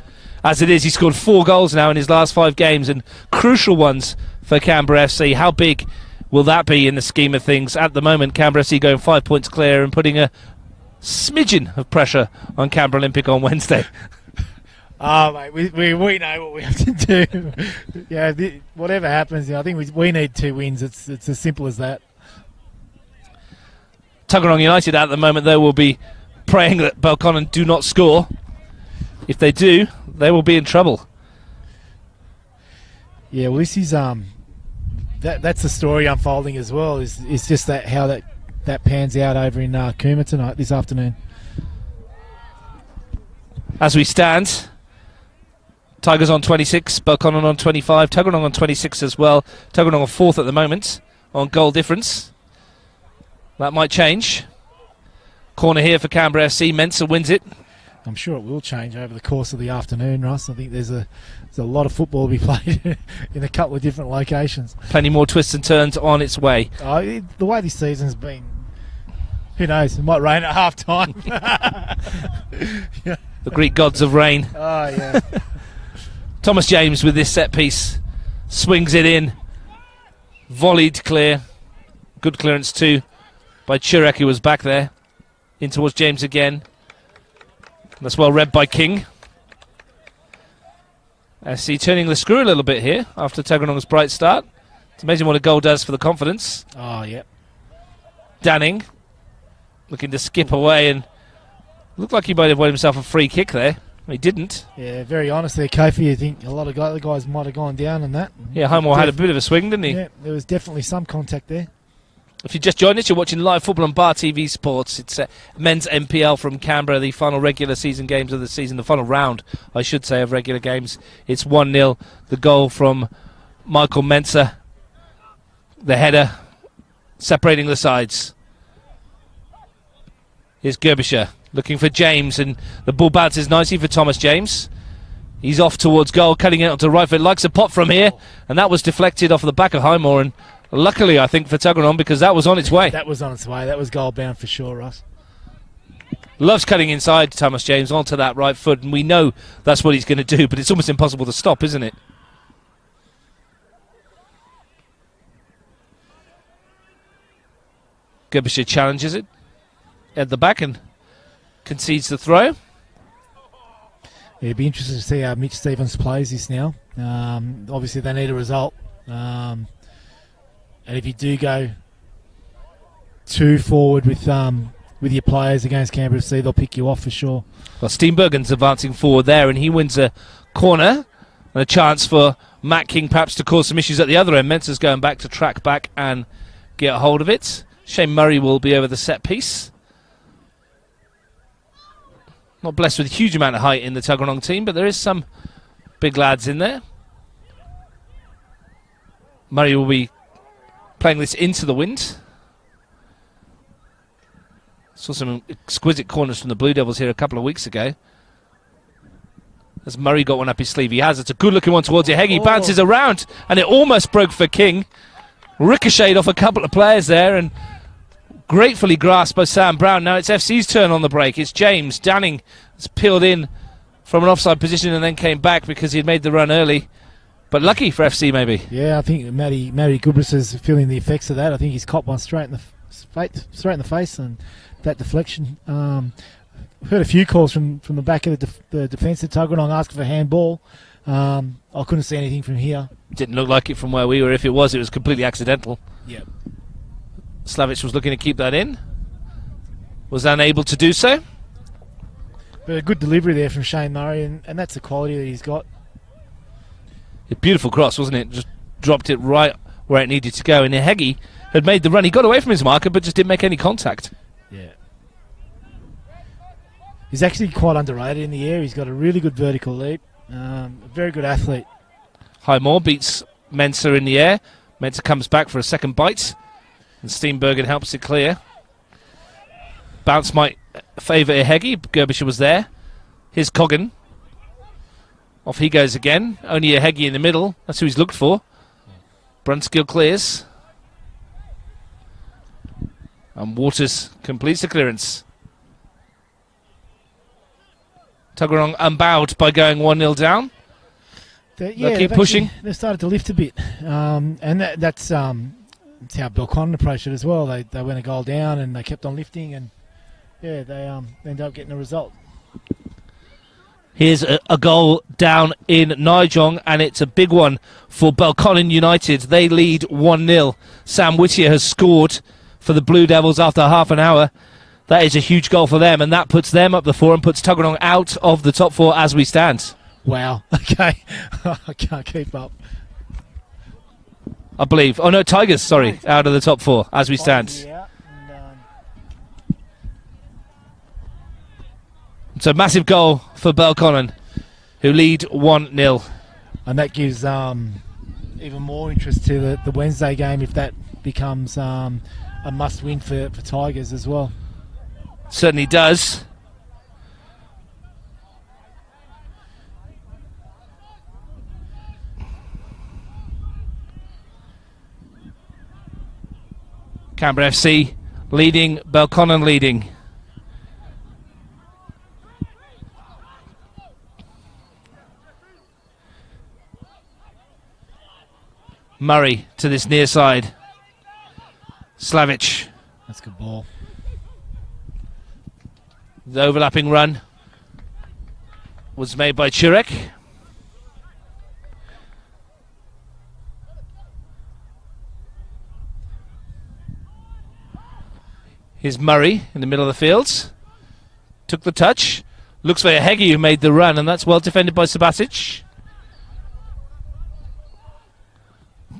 S1: As it is, he scored 4 goals now in his last 5 games, and crucial ones for Canberra FC. How big will that be in the scheme of things? At the moment, Canberra FC going 5 points clear and putting a smidgen of pressure on Canberra Olympic on Wednesday.
S2: Oh, mate, we know what we have to do. Yeah, whatever happens, I think we need 2 wins. It's as simple as that.
S1: Tuggeranong United at the moment, though, will be praying that Belconnen do not score. If they do, they will be in trouble. Yeah,
S2: well, this is that's the story unfolding as well. Is just that how that pans out over in Cooma tonight, this afternoon.
S1: As we stand, Tigers on 26, Belconnen on 25, Tuggeranong on 26 as well. Tuggeranong on 4th at the moment on goal difference. That might change. Corner here for Canberra FC. Mensah wins it.
S2: I'm sure it will change over the course of the afternoon, Russ. I think there's a lot of football to be played in a couple of different locations.
S1: Plenty more twists and turns on its way.
S2: The way this season's been, who knows? It might rain at half time.
S1: Yeah. The Greek gods of rain.
S2: Oh, yeah.
S1: Thomas James with this set piece swings it in, volleyed clear. Good clearance too by Chirek, who was back there. In towards James again. That's well read by King. SC turning the screw a little bit here after Tuggeranong's bright start. It's amazing what a goal does for the confidence.
S2: Oh, yeah.
S1: Danning looking to skip away, and looked like he might have won himself a free kick there. He didn't.
S2: Yeah, very honest there, Kofi. I think a lot of the guys might have gone down in that.
S1: Yeah, Highmore had a bit of a swing, didn't he?
S2: Yeah, there was definitely some contact there.
S1: If you just joined us, you're watching live football on Bar TV Sports. It's men's MPL from Canberra, the final regular season games of the season, the final round, I should say, of regular games. It's 1-0. The goal from Michael Mensah. The header separating the sides. Here's Gerbischer looking for James, and the ball bounces nicely for Thomas James. He's off towards goal, cutting it onto right foot. Likes a pop from here, and that was deflected off the back of Highmore, and luckily, I think, for Tuggeranong, because that was on its way.
S2: That was on its way. That was goal bound for sure, Russ.
S1: Loves cutting inside, Thomas James, onto that right foot, and we know that's what he's going to do, but it's almost impossible to stop, isn't it? Gerbischer challenges it at the back and concedes the throw.
S2: Yeah, it'd be interesting to see how Mitch Stevens plays this now. Obviously, they need a result. And if you do go too forward with your players against Canberra FC, they'll pick you off for sure.
S1: Well, Steenbergen's advancing forward there, and he wins a corner and a chance for Matt King perhaps to cause some issues at the other end. Mensah's going back to track back and get a hold of it. Shane Murray will be over the set piece. Not blessed with a huge amount of height in the Tuggeranong team, but there is some big lads in there. Murray will be playing this into the wind. Saw some exquisite corners from the Blue Devils here a couple of weeks ago. As Murray got one up his sleeve, he has. It's a good-looking one towards Ihegi. Bounces around, and it almost broke for King. Ricocheted off a couple of players there, and gratefully grasped by Sam Brown. Now it's FC's turn on the break. It's James. Danning has peeled in from an offside position and then came back because he had made the run early. But lucky for FC, maybe.
S2: Yeah, I think Matty Gubris is feeling the effects of that. I think he's copped one straight in the face, and that deflection. heard a few calls from the back of the defence at Tuggeranong asking for handball. I couldn't see anything from here.
S1: Didn't look like it from where we were. If it was completely accidental.
S2: Yep.
S1: Slavic was looking to keep that in. Was unable to do so.
S2: But a good delivery there from Shane Murray, and that's the quality that he's got.
S1: A beautiful cross, wasn't it? Just dropped it right where it needed to go. And Heggie had made the run. He got away from his marker, but just didn't make any contact.
S2: Yeah. He's actually quite underrated in the air. He's got a really good vertical leap. A very good athlete.
S1: Highmore beats Mensah in the air. Mensah comes back for a second bite. And Steenbergen helps it clear. Bounce might favour Heggie. Gerbischer was there. Here's Coggan. Off he goes again. Only Heggie in the middle. That's who he's looked for. Brunskill clears. And Waters completes the clearance. Tuggeranong unbowed by going 1-0 down. They'll keep pushing.
S2: They've started to lift a bit. And that's how Belconnen approached it as well. They went a goal down and they kept on lifting, and yeah, they ended up getting a result.
S1: Here's a goal down in Nijong, and it's a big one for Belconnen United. They lead 1-0. Sam Whittier has scored for the Blue Devils after half an hour. That is a huge goal for them, and that puts them up the 4 and puts Tuggeranong out of the top 4 as we stand.
S2: Wow. Okay. I can't keep up.
S1: I believe. Oh, no, Tigers, sorry, out of the top 4 as we stand.
S2: Yeah.
S1: It's a massive goal for Belconnen, who lead 1-0.
S2: And that gives even more interest to the Wednesday game if that becomes a must-win for Tigers as well.
S1: Certainly does. Canberra FC leading, Belconnen leading. Murray to this near side. Slavic.
S2: That's a good ball.
S1: The overlapping run was made by Churek. Here's Murray in the middle of the field. Took the touch. Looks for Heggie who made the run, and that's well defended by Sabasic.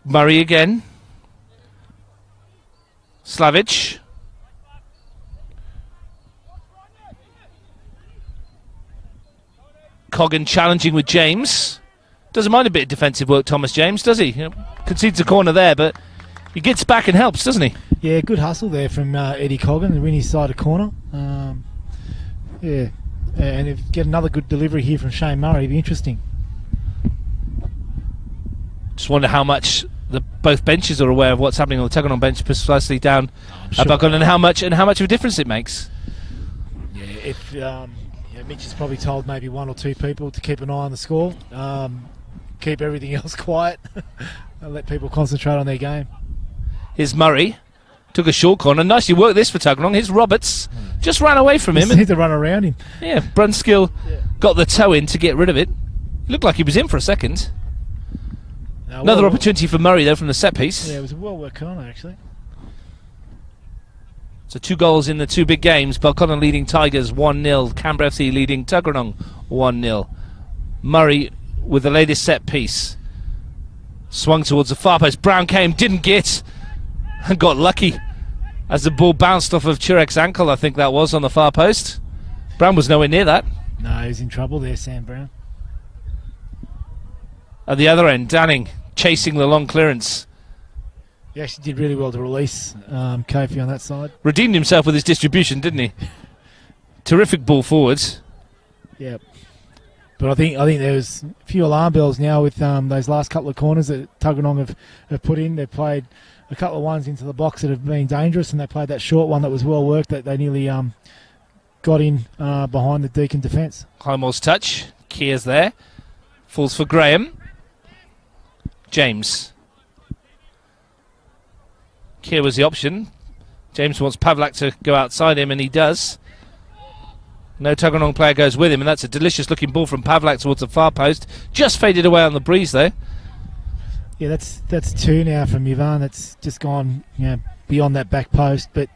S1: Murray again. Slavic. Coggan challenging with James. Doesn't mind a bit of defensive work, Thomas James, does he? Concedes a corner there, but he gets back and helps, doesn't he?
S2: Yeah, good hustle there from Eddie Coggan to win his side of corner. Yeah, and if get another good delivery here from Shane Murray, it'd be interesting.
S1: Just wonder how much both benches are aware of what's happening on the Tuggeranong bench, precisely down at Belconnen, and how much of a difference it makes.
S2: Yeah, if Mitch has probably told maybe 1 or 2 people to keep an eye on the score, keep everything else quiet, and let people concentrate on their game.
S1: Here's Murray, took a short corner, nicely worked this for Tuggeranong. Here's Roberts, just ran away from him.
S2: He need to run around him.
S1: Yeah, Brunskill got the toe in to get rid of it. Looked like he was in for a second. Another opportunity for Murray though from the set piece.
S2: Yeah, it was a well worked corner actually.
S1: So 2 goals in the 2 big games. Belconnen leading Tigers 1-0. Canberra FC leading Tuggeranong 1-0. Murray with the latest set piece. Swung towards the far post. Brown came, didn't get, and got lucky as the ball bounced off of Churek's ankle, I think that was, on the far post. Brown was nowhere near that.
S2: No, he was in trouble there, Sam Brown.
S1: At the other end, Danning chasing the long clearance.
S2: He actually did really well to release Kofi on that side.
S1: Redeemed himself with his distribution, didn't he? Terrific ball forwards.
S2: Yeah. But I think there was a few alarm bells now with those last couple of corners that Tuggeranong have put in. They've played a couple of ones into the box that have been dangerous, and they played that short one that was well worked that they nearly got in behind the Deakin defence.
S1: Highmore's touch. Keir's there. Falls for Graham. James. Keir was the option. James wants Pavlak to go outside him, and he does. No Tuggeranong player goes with him, and that's a delicious looking ball from Pavlak towards the far post. Just faded away on the breeze though.
S2: Yeah, that's 2 now from Yvonne. That's just gone, beyond that back post, but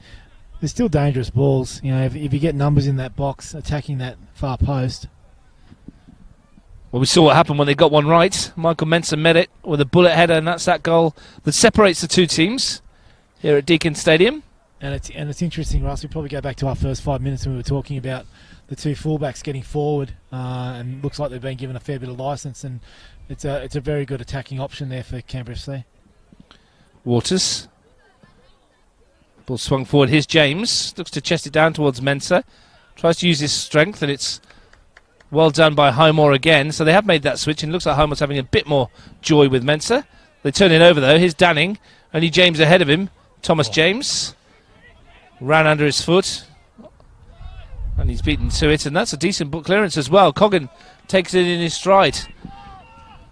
S2: they're still dangerous balls. If you get numbers in that box attacking that far post.
S1: Well, we saw what happened when they got one right. Michael Mensah met it with a bullet header, and that's that goal that separates the two teams here at Deakin Stadium.
S2: And it's interesting, Russ. We probably go back to our first 5 minutes when we were talking about the two fullbacks getting forward, and looks like they've been given a fair bit of licence, and it's a very good attacking option there for Canberra FC.
S1: Waters. Ball swung forward. Here's James. Looks to chest it down towards Mensah. Tries to use his strength, and it's well done by Highmore again. So they have made that switch, and it looks like Highmore's having a bit more joy with Mensah. They turn it over, though. Here's Danning. Only James ahead of him. Thomas James. Ran under his foot. And he's beaten to it, and that's a decent clearance as well. Coggan takes it in his stride.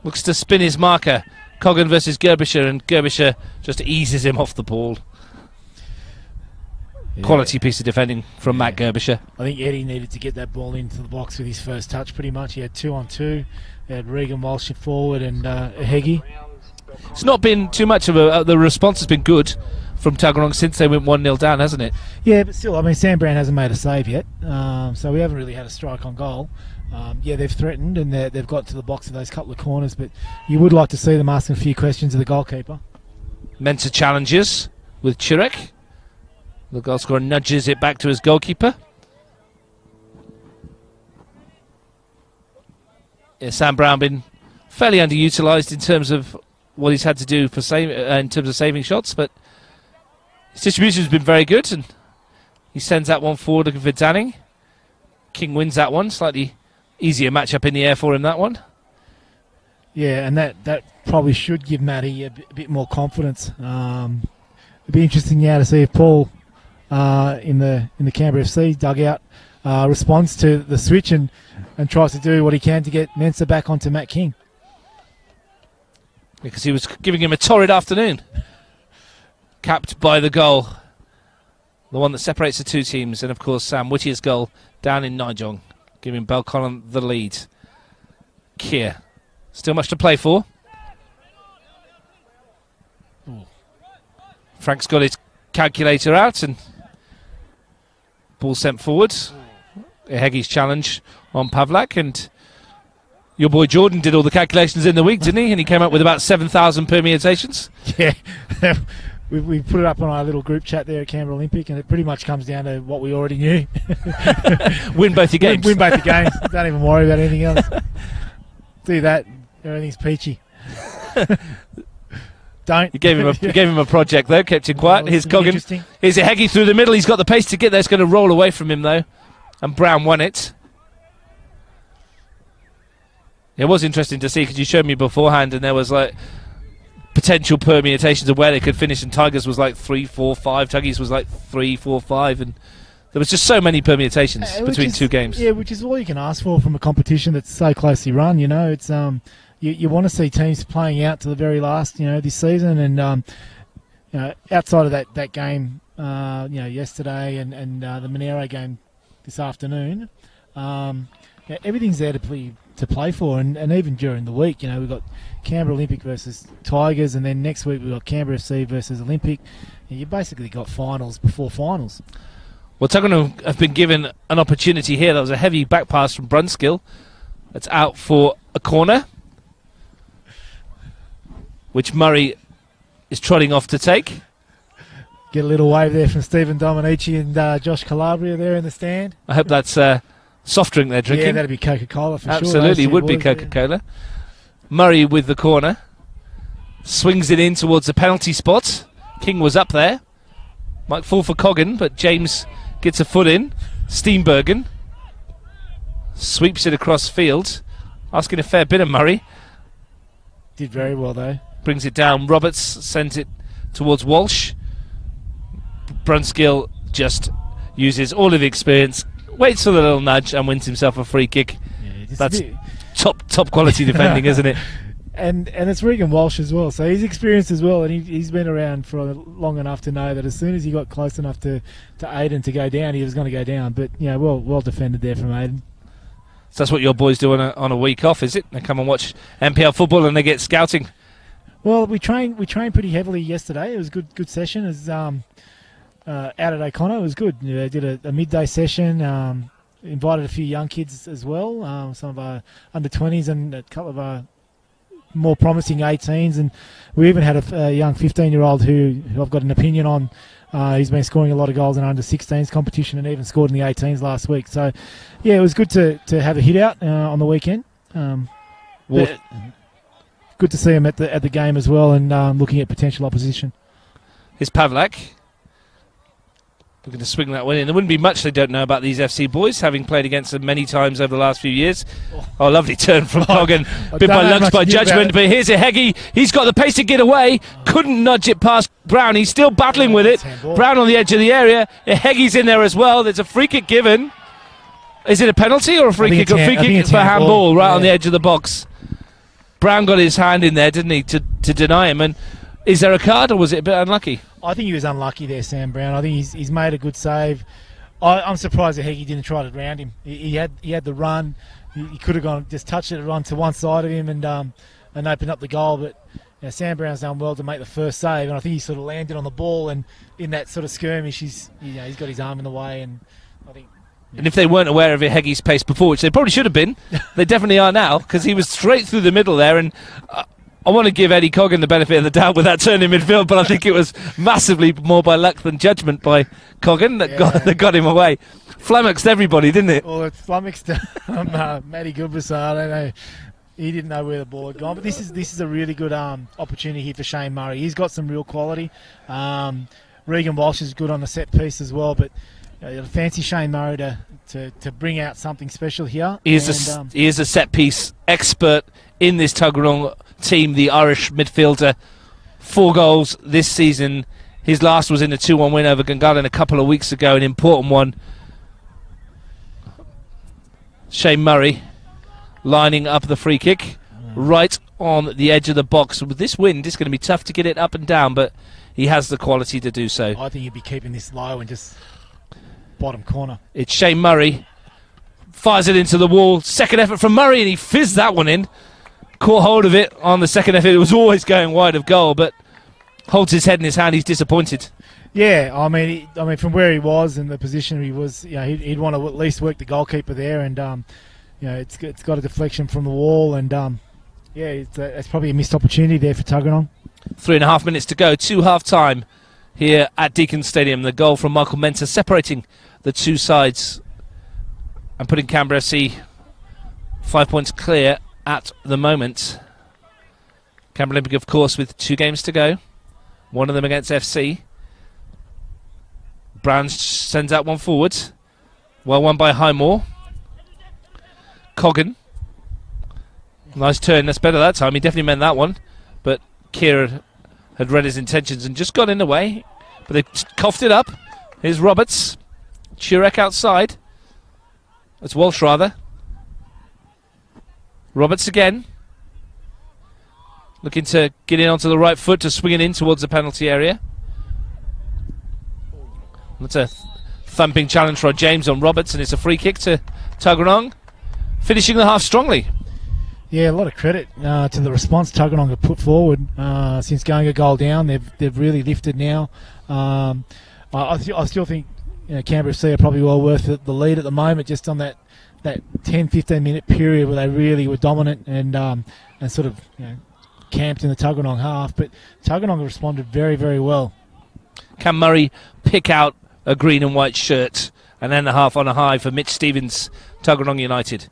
S1: Looks to spin his marker. Coggan versus Gerbischer, and Gerbischer just eases him off the ball. Yeah. Quality piece of defending from Matt Gerbischer.
S2: I think Eddie needed to get that ball into the box with his first touch pretty much. He had 2-on-2. He had Regan Walsh forward and Heggie.
S1: It's not been too much of the response has been good from Tuggeranong since they went 1-0 down, hasn't it?
S2: Yeah, but still, I mean, Sam Brown hasn't made a save yet, so we haven't really had a strike on goal. Yeah, they've threatened and they've got to the box of those couple of corners, but you would like to see them asking a few questions of the goalkeeper.
S1: Mensah challenges with Chirek. The goal scorer nudges it back to his goalkeeper. Yeah, Sam Brown been fairly underutilised in terms of what he's had to do for in terms of saving shots, but his distribution has been very good, and he sends that one forward looking for Danning. King wins that one. Slightly easier matchup in the air for him, that one.
S2: Yeah, and that probably should give Matty a bit more confidence. It'd be interesting now to see if Paul in the Canberra FC dugout responds to the switch and tries to do what he can to get Mensah back onto Matt King.
S1: Because he was giving him a torrid afternoon. Capped by the goal. The one that separates the two teams. And, of course, Sam Whittier's goal down in Nijong, giving Belconnen the lead. Keir. Still much to play for. Ooh. Frank's got his calculator out and ball sent forward. Heggie's challenge on Pavlak, and your boy Jordan did all the calculations in the week, didn't he? And he came up with about 7,000 permutations.
S2: Yeah. We put it up on our little group chat there at Canberra Olympic, and it pretty much comes down to what we already knew.
S1: Win both your games.
S2: Win both the games. Don't even worry about anything else. Do that, everything's peachy. Don't.
S1: You gave him a project though, kept him quiet. Here's Coggan. Here's a Heggie through the middle. He's got the pace to get there. It's going to roll away from him though, and Brown won it. It was interesting to see because you showed me beforehand, and there was like potential permutations of where they could finish, and Tigers was like 3, 4, 5. Tuggies was like 3, 4, 5, and there was just so many permutations between two games.
S2: Yeah, which is all you can ask for from a competition that's so closely run. You know, it's you want to see teams playing out to the very last, this season, and outside of that game, yesterday and the Monero game this afternoon, everything's there to play for, and even during the week, we've got Canberra Olympic versus Tigers, and then next week we've got Canberra FC versus Olympic, and you basically got finals before finals.
S1: Well, Tuggeranong have been given an opportunity here. That was a heavy back pass from Brunskill. That's out for a corner, which Murray is trotting off to take.
S2: Get a little wave there from Stephen Dominici and Josh Calabria there in the stand.
S1: I hope that's soft drink they're drinking.
S2: Yeah, that'd be Coca-Cola for sure.
S1: Absolutely, would be Coca-Cola. Murray with the corner. Swings it in towards the penalty spot. King was up there. Might fall for Coggan, but James gets a foot in. Steenbergen sweeps it across field. Asking a fair bit of Murray.
S2: Did very well, though.
S1: Brings it down. Roberts sends it towards Walsh. Brunskill just uses all of the experience, waits for the little nudge, and wins himself a free kick.
S2: Yeah,
S1: that's top quality defending, isn't it?
S2: And it's Regan Walsh as well, so he's experienced as well, and he's been around for long enough to know that as soon as he got close enough to Aiden to go down, he was going to go down. But well defended there from Aiden.
S1: So that's what your boys do on a week off, is it? They come and watch NPL football and they get scouting.
S2: Well, we trained pretty heavily yesterday. It was a good session. It was out at O'Connor. It was good. They did a midday session. Invited a few young kids as well, some of our under-20s and a couple of our more promising 18s, and we even had a young 15-year-old who I've got an opinion on. He's been scoring a lot of goals in under-16s competition and even scored in the 18s last week. So, yeah, it was good to have a hit out on the weekend. Good to see him at the game as well, and looking at potential opposition.
S1: Here's Pavlak looking to swing that one in. There wouldn't be much they don't know about these FC boys, having played against them many times over the last few years. Oh, lovely turn from Coggan. Bit by luck, by judgment, but here's a Heggie. He's got the pace to get away. Couldn't nudge it past Brown. He's still battling with it. Brown on the edge of the area. Heggie's in there as well. There's a free kick given. Is it a penalty or a free kick? A free kick for handball right on the edge of the box. Brown got his hand in there, didn't he, to deny him. And is there a card, or was it a bit unlucky?
S2: I think he was unlucky there, Sam Brown. I think he's made a good save. I'm surprised that Heggie didn't try to round him. He had the run. He could have gone, just touched it, run to one side of him and opened up the goal. But Sam Brown's done well to make the first save, and I think he sort of landed on the ball. And in that sort of skirmish, he's got his arm in the way, and I think.
S1: And if they weren't aware of Heggie's pace before, which they probably should have been, they definitely are now, because he was straight through the middle there. And I want to give Eddie Coggan the benefit of the doubt with that turn in midfield, but I think it was massively more by luck than judgment by Coggan that got him away. Flummoxed everybody, didn't it?
S2: Well, it flummoxed Matty Goodbusser. I don't know. He didn't know where the ball had gone. But this is a really good opportunity here for Shane Murray. He's got some real quality. Regan Walsh is good on the set piece as well, but fancy Shane Murray to bring out something special here.
S1: He is a set piece expert in this Tuggeranong team, the Irish midfielder. 4 goals this season. His last was in a 2-1 win over Gungahlin a couple of weeks ago, an important one. Shane Murray lining up the free kick right on the edge of the box. With this wind, it's going to be tough to get it up and down, but he has the quality to do so.
S2: I think he'd be keeping this low and just bottom corner.
S1: It's Shane Murray. Fires it into the wall. Second effort from Murray, and he fizzed that one in. Caught hold of it on the second effort. It was always going wide of goal, but holds his head in his hand. He's disappointed.
S2: Yeah, I mean, from where he was and the position he was, he'd want to at least work the goalkeeper there, and it's got a deflection from the wall, and it's probably a missed opportunity there for Tuggeranong. 3.5
S1: minutes to go to half time here at Deakin Stadium. The goal from Michael Mensah separating the two sides and putting Canberra FC 5 points clear at the moment. Canberra Olympic, of course, with 2 games to go. One of them against FC. Brown sends out one forward. Well won by Highmore. Coggan. Nice turn. That's better that time. He definitely meant that one. But Kira had read his intentions and just got in the way. But they coughed it up. Here's Roberts. Chirek outside. That's Walsh, rather. Roberts again. Looking to get in onto the right foot to swing it in towards the penalty area. That's a thumping challenge for James on Roberts, and it's a free kick to Tuggeranong. Finishing the half strongly.
S2: Yeah, a lot of credit to the response Tuggeranong have put forward since going a goal down. They've really lifted now. I still think Canberra FC are probably well worth the lead at the moment, just on that 10-15 minute period where they really were dominant and sort of camped in the Tuggeranong half. But Tuggeranong have responded very, very well.
S1: Can Murray pick out a green and white shirt and end the half on a high for Mitch Stevens, Tuggeranong United?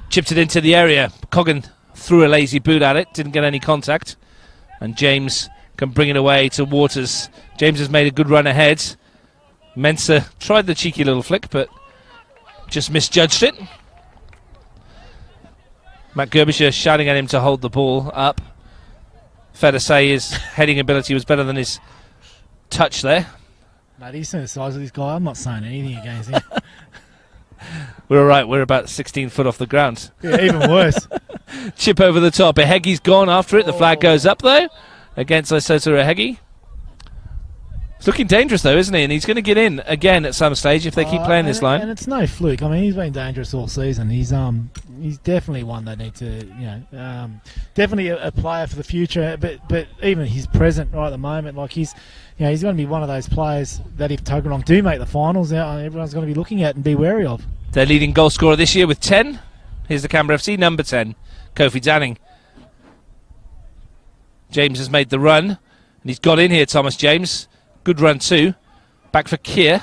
S1: Chipped it into the area. Coggan threw a lazy boot at it, didn't get any contact, and James can bring it away to Waters. James has made a good run ahead. Mensah tried the cheeky little flick, but just misjudged it. Matt Gerbisher shouting at him to hold the ball up. Fair to say his heading ability was better than his touch there.
S2: Mate, he's seen the size of this guy. I'm not saying anything against him.
S1: We're all right. We're about 16 foot off the ground.
S2: Yeah, even worse.
S1: Chip over the top. Ehegi's gone after it. The flag goes up, though, against Lesotho Ehegi. It's looking dangerous, though, isn't he? And he's going to get in again at some stage if they keep playing this line.
S2: And it's no fluke. I mean, he's been dangerous all season. He's definitely one they need to, definitely a player for the future. But even his present right at the moment, like he's going to be one of those players that if Tuggeranong do make the finals, everyone's going to be looking at and be wary of.
S1: Their leading goal scorer this year with 10. Here's the Canberra FC, number 10, Kofi Danning. James has made the run, and he's got in here, Thomas James. Good run too. Back for Kier.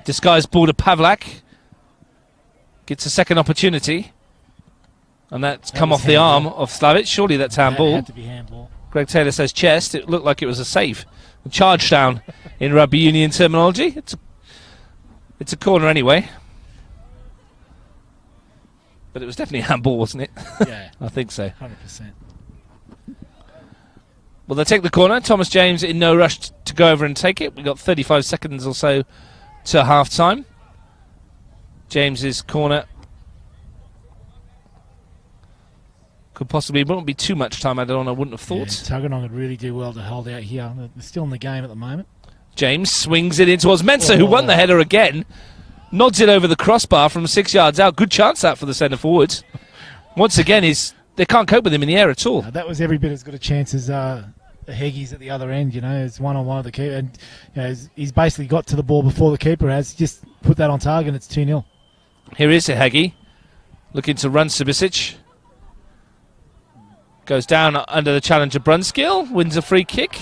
S1: Disguised ball to Pavlak. Gets a second opportunity. And that's come off the arm of Slavic. Surely that's handball.
S2: Had to be handball.
S1: Greg Taylor says chest. It looked like it was a save. A charge down in rugby union terminology. It's a corner anyway. But it was definitely a handball, wasn't it?
S2: Yeah.
S1: I think so.
S2: 100%.
S1: Well, they'll take the corner. Thomas James in no rush to go over and take it. We've got 35 seconds or so to half-time. James's corner could possibly, wouldn't be too much time added on, I wouldn't have thought.
S2: Yeah, Tuggeranong would really do well to hold out here. They're still in the game at the moment.
S1: James swings it in towards Mensah, who won the header again. Nods it over the crossbar from 6 yards out. Good chance that for the centre forwards. Once again, they can't cope with him in the air at all.
S2: That was every bit as good a chance as Heggie's at the other end. It's one-on-one with the keeper, and he's basically got to the ball before the keeper has. Just put that on target, and it's 2-0.
S1: Here is Heggie, looking to run Subisic. Goes down under the challenge of Brunskill, wins a free kick.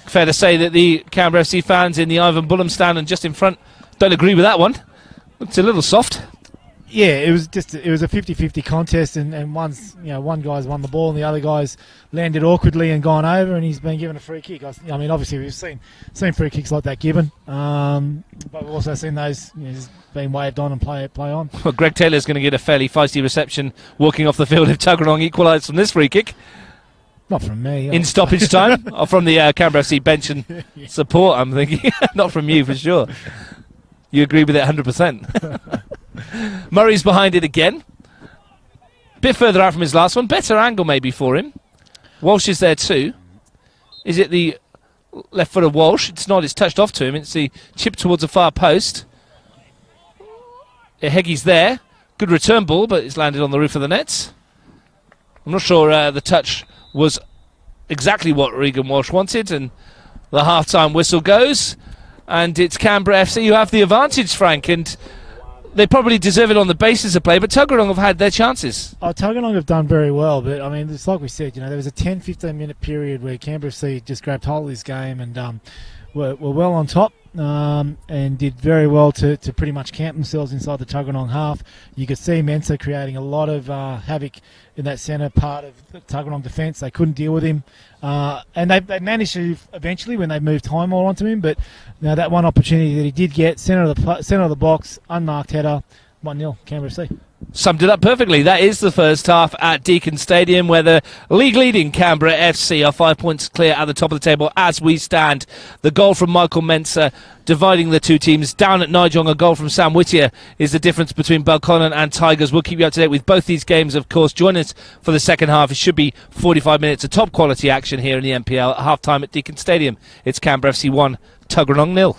S1: Fair to say that the Canberra FC fans in the Ivan Bullen stand and just in front don't agree with that one. Looks a little soft.
S2: Yeah, it was a 50-50 contest, and one guy's won the ball and the other guy's landed awkwardly and gone over, and he's been given a free kick. I mean, obviously we've seen free kicks like that given, but we've also seen those being waved on and play on.
S1: Well, Greg Taylor's going to get a fairly feisty reception walking off the field if Tuggeranong equalise from this free kick.
S2: Not from me.
S1: In stoppage time, or from the Canberra FC bench and support, I'm thinking. Not from you, for sure. You agree with it 100%. Murray's behind it again. Bit further out from his last one. Better angle maybe for him. Walsh is there too. Is it the left foot of Walsh? It's not. It's touched off to him. It's the chip towards the far post. Heggie's there. Good return ball, but it's landed on the roof of the net. I'm not sure the touch was exactly what Regan Walsh wanted, and the half-time whistle goes, and it's Canberra FC who have the advantage, Frank, and they probably deserve it on the basis of play, but Tuggeranong have had their chances.
S2: Tuggeranong have done very well, but I mean, it's like we said, there was a 10-15 minute period where Canberra FC just grabbed hold of this game and were well on top and did very well to pretty much camp themselves inside the Tuggeranong half. You could see Mensah creating a lot of havoc in that centre part of the Tuggeranong defence. They couldn't deal with him. And they managed to eventually when they moved time more onto him, but that one opportunity that he did get, centre of the box, unmarked header, 1-0, Canberra FC.
S1: Summed it up perfectly. That is the first half at Deakin Stadium, where the league-leading Canberra FC are 5 points clear at the top of the table as we stand. The goal from Michael Mensah dividing the two teams. Down at Nigel, a goal from Sam Whittier is the difference between Belconnen and Tigers. We'll keep you up to date with both these games, of course. Join us for the second half. It should be 45 minutes of top-quality action here in the NPL at half-time at Deakin Stadium. It's Canberra FC 1, Tuggeranong 0.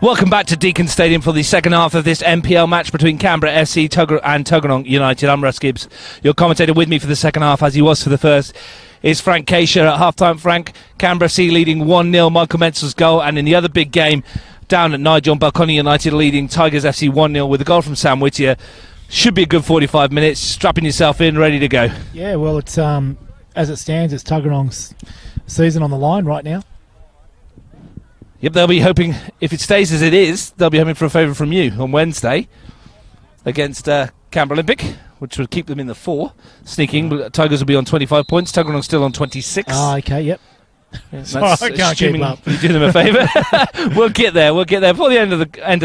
S1: Welcome back to Deakin Stadium for the second half of this NPL match between Canberra FC and Tuggeranong United. I'm Russ Gibbs. Your commentator with me for the second half, as he was for the first, is Frank Keisha at half-time. Frank, Canberra FC leading 1-0, Michael Menzel's goal, and in the other big game down at Nigel, Balcony United leading Tigers FC 1-0 with a goal from Sam Whittier. Should be a good 45 minutes. Strapping yourself in, ready to go.
S2: Yeah, well, it's as it stands, it's Tuggeranong's season on the line right now.
S1: Yep, they'll be hoping, if it stays as it is, they'll be hoping for a favour from you on Wednesday against Canberra Olympic, which would keep them in the 4. Sneaking, Tigers will be on 25 points, Tuggeranong still on 26.
S2: Oh, okay, yep.
S1: Sorry, I can't keep up. You do them a favour. We'll get there. Before the end of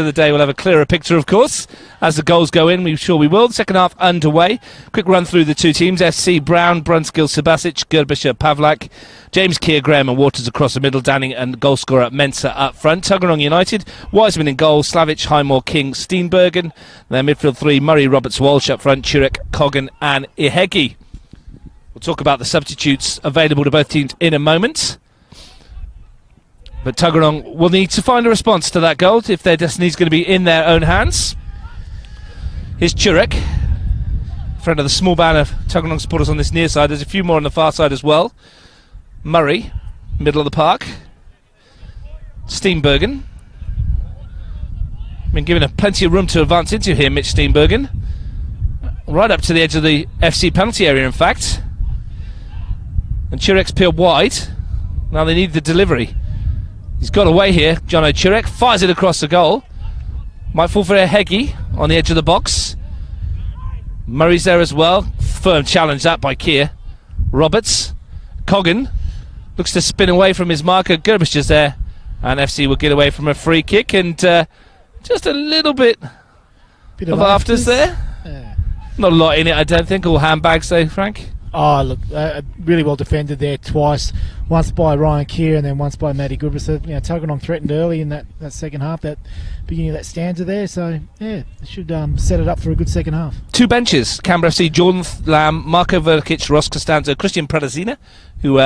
S1: the day, we'll have a clearer picture, of course, as the goals go in. We're sure we will. The second half underway. Quick run through the two teams: FC Brown, Brunskill, Subasic, Gerbischer, Pavlak, James Keir, Graham and Waters across the middle, Danning and goal scorer Mensah up front. Tuggeranong United, Wiseman in goal, Slavic, Highmore, King, Steenbergen. Their midfield 3: Murray, Roberts, Walsh up front, Turek, Coggan and Ihegi. We'll talk about the substitutes available to both teams in a moment. But Tuggeranong will need to find a response to that goal if their destiny is going to be in their own hands. Here's Turek, friend of the small band of Tuggeranong supporters on this near side. There's a few more on the far side as well. Murray, middle of the park. Steenbergen. Been given plenty of room to advance into here, Mitch Steenbergen. Right up to the edge of the FC penalty area, in fact. And Turek's peeled wide. Now they need the delivery. He's got away here, Jono Turek. Fires it across the goal. Might fall for Ihegi on the edge of the box. Murray's there as well. Firm challenge that by Keir. Roberts. Coggan looks to spin away from his marker. Gerbischer's there. And FC will get away from a free kick. And just a little bit of afters there. Yeah. Not a lot in it, I don't think. All handbags though, Frank.
S2: Oh, look, really well defended there twice. Once by Ryan Keir and then once by Matty Goodrich. So, Tuggeranong threatened early in that second half, that beginning of that stanza there. So, yeah, they should set it up for a good second half.
S1: Two benches. Canberra FC, Jordan Lamb, Marco Verkic, Ross Costanzo, Christian Predazina, who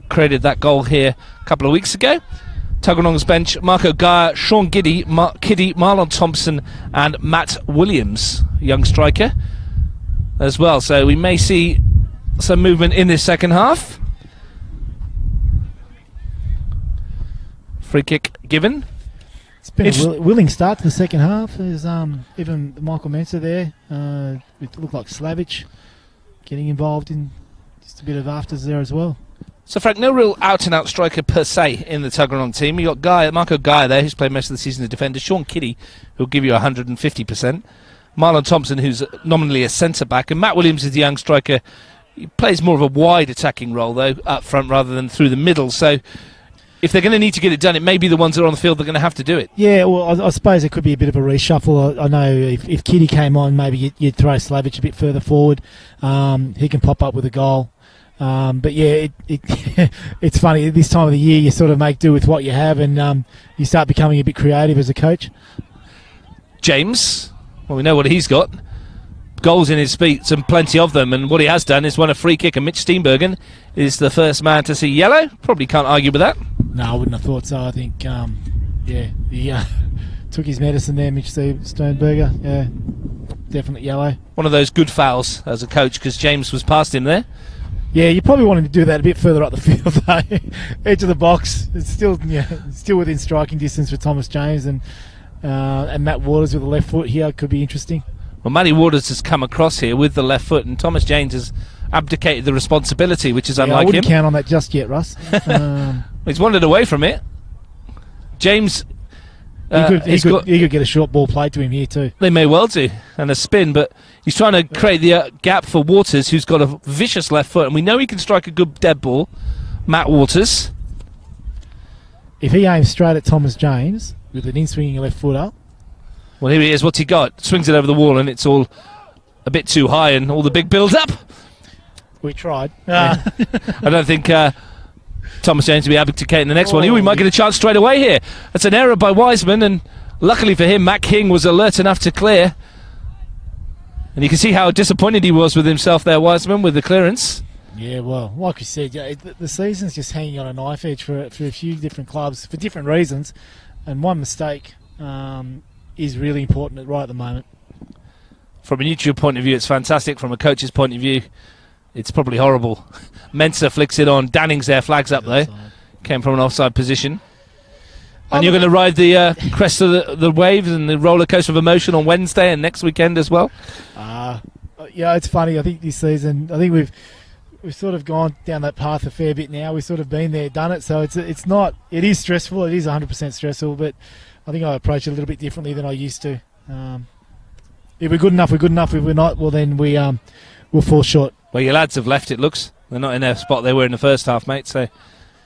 S1: created that goal here a couple of weeks ago. Tuggeranong's bench, Marco Gaia, Sean Kiddy, Marlon Thompson and Matt Williams, young striker, as well. So we may see some movement in this second half. Free kick given.
S2: It's been a willing start to the second half. There's even Michael Mensah there. It looked like Slavic getting involved in just a bit of afters there as well.
S1: So Frank, no real out-and-out striker per se in the Tuggeranong team. You got Marco Gaia there, who's played most of the season as defender. Sean Kiddy, who'll give you 150%. Marlon Thompson, who's nominally a centre-back. And Matt Williams is the young striker. He plays more of a wide attacking role, though, up front rather than through the middle. So if they're going to need to get it done, it may be the ones that are on the field that are going to have to do it. Yeah,
S2: well, I suppose it could be a bit of a reshuffle. I know if Kiddy came on, maybe you'd throw Slavic a bit further forward. He can pop up with a goal. But yeah, it's funny. At this time of the year, you sort of make do with what you have, and you start becoming a bit creative as a coach.
S1: James, well, we know what he's got. Goals in his feet, and plenty of them, and what he has done is won a free kick, and Mitch Steenbergen is the first man to see yellow. Probably can't argue with that.
S2: No, I wouldn't have thought so. I think, he took his medicine there, Mitch Steenbergen. Yeah, definitely yellow.
S1: One of those good fouls as a coach, because James was past him there.
S2: Yeah, you probably wanted to do that a bit further up the field, though. Edge of the box. It's still within striking distance for Thomas James, and Matt Waters with the left foot here could be interesting.
S1: Well, Matty Waters has come across here with the left foot, and Thomas James has abdicated the responsibility, which is unlike him.
S2: I wouldn't count on that just yet, Russ.
S1: He's wandered away from it. James,
S2: he could get a short ball played to him here too.
S1: They may well do, and a spin, but he's trying to create the gap for Waters, who's got a vicious left foot, and we know he can strike a good dead ball. Matt Waters.
S2: If he aims straight at Thomas James with an in-swinging left foot up.
S1: Well, here he is. What's he got? Swings it over the wall, and it's all a bit too high, and all the big build-up.
S2: We tried.
S1: I don't think Thomas James will be abdicating the next one. He might get a chance straight away here. That's an error by Wiseman, and luckily for him, Matt King was alert enough to clear. And you can see how disappointed he was with himself there, Wiseman, with the clearance.
S2: Yeah, well, like you said, the season's just hanging on a knife edge for a few different clubs for different reasons, and one mistake is really important right at the moment.
S1: From a neutral point of view, it's fantastic. From a coach's point of view, it's probably horrible. Mensah flicks it on. Danning's there, flags up though. Came from an offside position. And you're going to ride the crest of the waves and the roller coaster of emotion on Wednesday and next weekend as well?
S2: Yeah, it's funny. I think this season, I think we've sort of gone down that path a fair bit now. We've sort of been there, done it. So it is stressful. It is 100% stressful, but I think I approach it a little bit differently than I used to. If we're good enough, we're good enough. If we're not, well then we'll fall short.
S1: Well, your lads have left, it looks. They're not in their spot they were in the first half, mate, so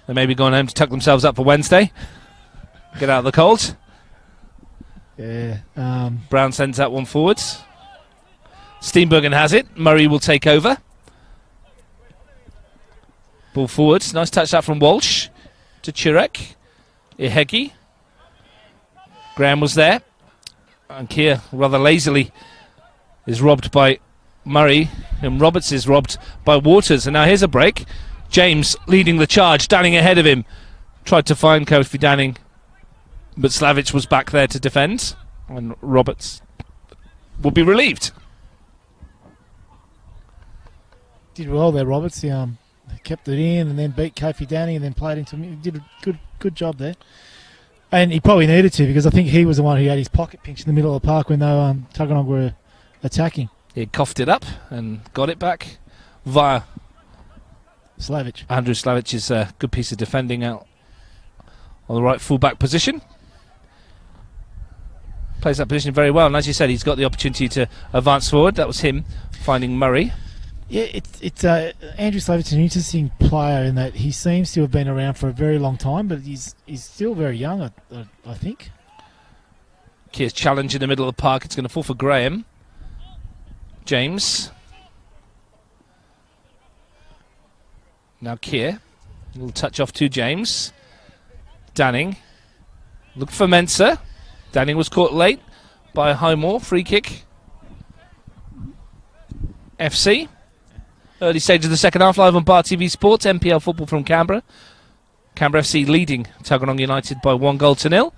S1: they may be going home to tuck themselves up for Wednesday. Get out of the cold.
S2: Yeah.
S1: Brown sends that one forwards. Steenbergen has it. Murray will take over. Ball forwards. Nice touch that from Walsh to Chirek. Ihegi. Graham was there. And Keir, rather lazily, is robbed by Murray. And Roberts is robbed by Waters. And now here's a break. James leading the charge. Danning ahead of him. Tried to find Kofi Danning, but Slavic was back there to defend. And Roberts will be relieved.
S2: Did well there, Roberts. He kept it in and then beat Kofi Danning and then played into him. He did a good job there. And he probably needed to, because I think he was the one who had his pocket pinched in the middle of the park when they Tuggeranong were attacking.
S1: He coughed it up and got it back via
S2: Slavic.
S1: Andrew Slavic's good piece of defending out on the right full-back position. Plays that position very well, and as you said, he's got the opportunity to advance forward. That was him finding Murray.
S2: Yeah, it's Andrew Slavic's an interesting player in that he seems to have been around for a very long time, but he's still very young, I think.
S1: Keir's challenge in the middle of the park. It's going to fall for Graham. James. Now Keir. A little touch off to James. Danning. Looked for Mensah. Danning was caught late by Highmore. Free kick. FC. Early stage of the second half, live on Bar TV Sports. MPL football from Canberra. Canberra FC leading Tuggeranong United by 1-0.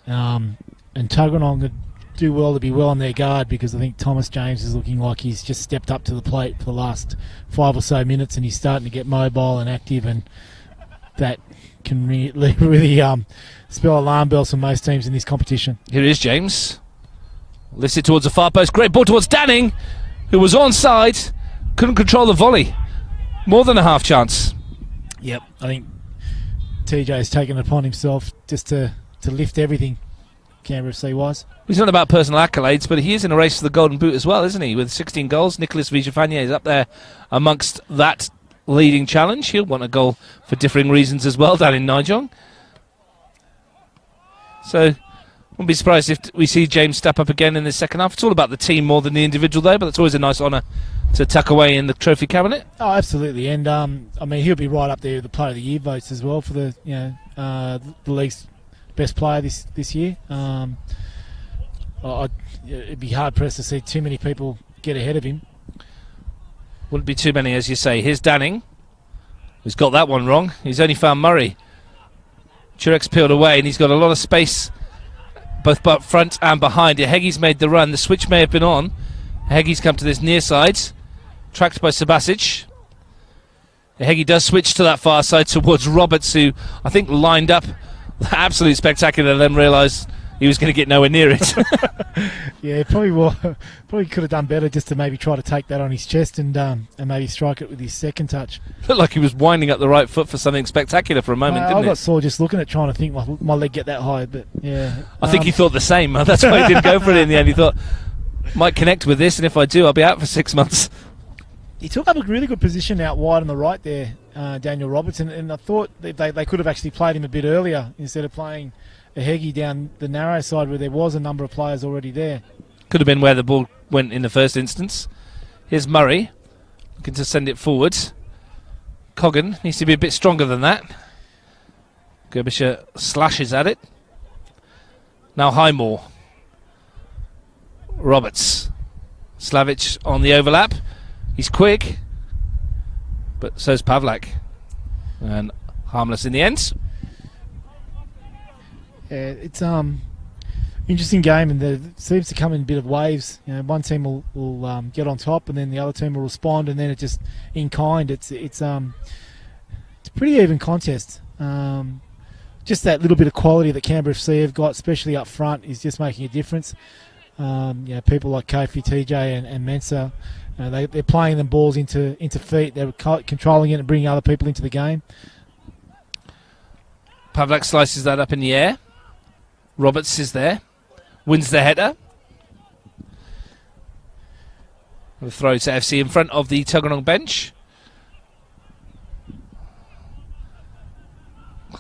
S2: And Tuggeranong would do well to be well on their guard, because I think Thomas James is looking like he's just stepped up to the plate for the last 5 or so minutes, and he's starting to get mobile and active, and that can really spell alarm bells for most teams in this competition.
S1: Here is James. Lifts it towards the far post. Great ball towards Danning, who was onside. Couldn't control the volley. More than a half chance.
S2: Yep, I think TJ has taken it upon himself just to lift everything, Canberra FC was.
S1: He's not about personal accolades, but he is in a race for the Golden Boot as well, isn't he? With 16 goals, Nicolas Vigefanier is up there amongst that leading challenge. He'll want a goal for differing reasons as well down in Nijong. So, wouldn't be surprised if we see James step up again in the second half. It's all about the team more than the individual there, but it's always a nice honour to tuck away in the trophy cabinet.
S2: Oh, absolutely, and I mean, he'll be right up there with the Player of the Year votes as well for the the league's best player this year. It'd be hard pressed to see too many people get ahead of him.
S1: Wouldn't be too many, as you say. Here's Danning, who's got that one wrong. He's only found Murray. Churek's peeled away, and he's got a lot of space both front and behind. Hegi's made the run. The switch may have been on. Hegi's come to this near side, tracked by Sabasic. Hegi does switch to that far side towards Roberts, who I think lined up absolutely spectacular, and then realised he was going to get nowhere near it.
S2: Yeah, probably could have done better just to maybe try to take that on his chest and maybe strike it with his second touch.
S1: Looked like he was winding up the right foot for something spectacular for a moment, didn't
S2: I
S1: it?
S2: got sore just looking at trying to think my leg get that high, but yeah.
S1: I think he thought the same. That's why he didn't go for it in the end. He thought, might connect with this, and if I do, I'll be out for 6 months.
S2: He took up a really good position out wide on the right there, Daniel Robertson, and I thought they could have actually played him a bit earlier instead of playing a Hegi down the narrow side where there was a number of players already there. Could
S1: have been where the ball went in the first instance. Here's Murray, looking to send it forward. Coggan needs to be a bit stronger than that. Gerbischer slashes at it. Now Highmore. Roberts. Slavic on the overlap. He's quick, but so's Pavlak. And harmless in the end.
S2: It's Interesting game, and it seems to come in a bit of waves. You know, one team will get on top, and then the other team will respond, and then it just in kind. It's a pretty even contest. Just that little bit of quality that Canberra FC have got, especially up front, is just making a difference. People like Kofi, TJ, and Mensah, they're playing them balls into feet. They're controlling it and bringing other people into the game.
S1: Pavlak slices that up in the air. Roberts is there. Wins the header. The throw to FC in front of the Tuggeranong bench.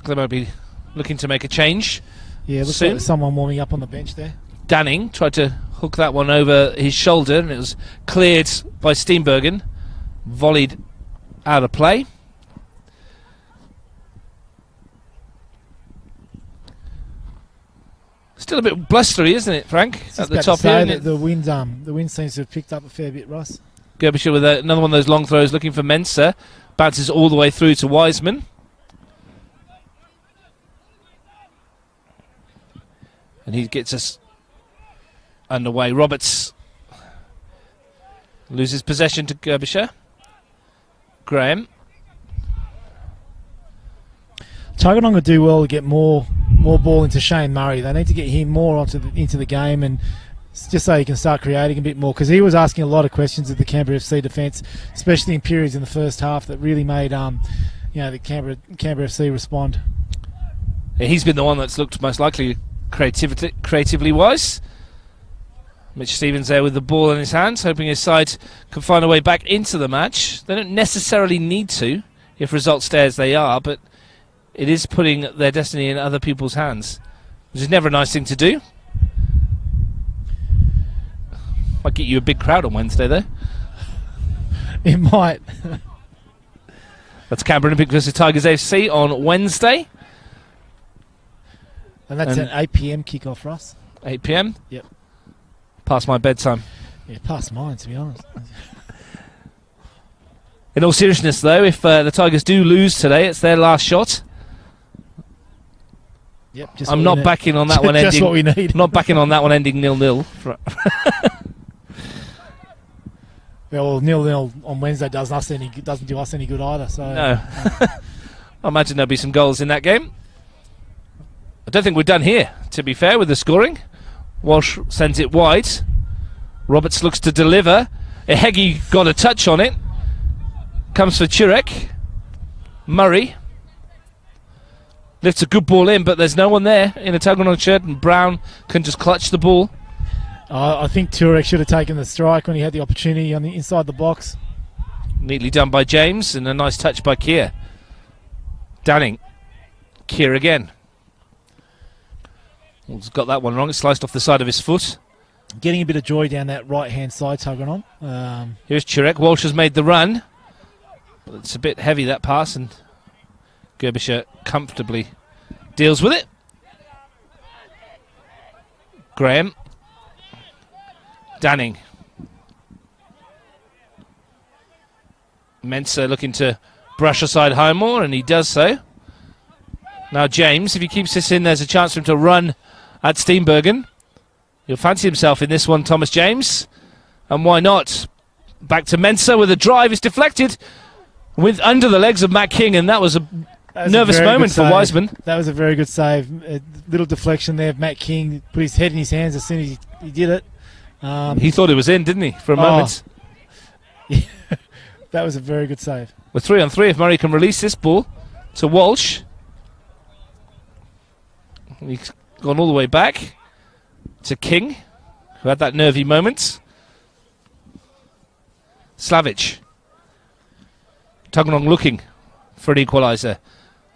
S1: They might be looking to make a change.
S2: Yeah, looks
S1: soon.
S2: like there's someone warming up on the bench there.
S1: Danning tried to hook that one over his shoulder, and it was cleared by Steenbergen. Volleyed out of play. Still a bit blustery, isn't it, Frank? At the top here.
S2: The wind seems to have picked up a fair bit, Russ.
S1: Gerbischer with another one of those long throws, looking for Mensah. Bounces all the way through to Wiseman. And he gets us underway. Roberts loses possession to Gerbischer. Graham.
S2: Tuggeranong will do well to get more ball into Shane Murray. They need to get him more into the game, and just so he can start creating a bit more, because he was asking a lot of questions of the Canberra FC defence, especially in periods in the first half that really made the Canberra FC respond.
S1: Yeah, he's been the one that's looked most likely creatively wise. Mitch Stevens there with the ball in his hands, hoping his side can find a way back into the match. They don't necessarily need to, if results stay as they are, but it is putting their destiny in other people's hands, which is never a nice thing to do. Might get you a big crowd on Wednesday, though.
S2: It might.
S1: That's Canberra Olympic versus Tigers FC on Wednesday.
S2: And that's an 8 p.m. kickoff, Russ.
S1: 8 p.m?
S2: Yep.
S1: Past my bedtime.
S2: Yeah, past mine, to be honest.
S1: In all seriousness, though, if the Tigers do lose today, it's their last shot.
S2: Yep.
S1: I'm not backing on that one ending.
S2: Just what we need.
S1: Not backing on that one ending 0-0.
S2: Well, 0-0 on Wednesday doesn't do us any good either. So
S1: no. I imagine there'll be some goals in that game. I don't think we're done here, to be fair, with the scoring. Walsh sends it wide. Roberts looks to deliver. Ehegi got a touch on it. Comes for Turek. Murray lifts a good ball in, but there's no one there in a Tuggeranong shirt, and Brown can just clutch the ball.
S2: I think Turek should have taken the strike when he had the opportunity on the inside the box.
S1: Neatly done by James, and a nice touch by Keir. Danning. Keir again. He's got that one wrong. It sliced off the side of his foot.
S2: Getting a bit of joy down that right-hand side, Tuggeranong.
S1: Here's Turek. Walsh has made the run. But it's a bit heavy, that pass, and Gerbischer comfortably deals with it. Graham. Danning. Mensah looking to brush aside Highmore, and he does so. Now James, if he keeps this in, there's a chance for him to run at Steenbergen. He'll fancy himself in this one, Thomas James. And why not? Back to Mensah with a drive. It's deflected with under the legs of Matt King, and that was a nervous moment for Wiseman.
S2: That was a very good save. A little deflection there. Matt King put his head in his hands as soon as he did it.
S1: He thought it was in, didn't he, for a moment?
S2: Yeah. That was a very good save.
S1: We're 3-on-3 if Murray can release this ball to Walsh. He's gone all the way back to King, who had that nervy moment. Slavic. Tuggeranong looking for an equaliser.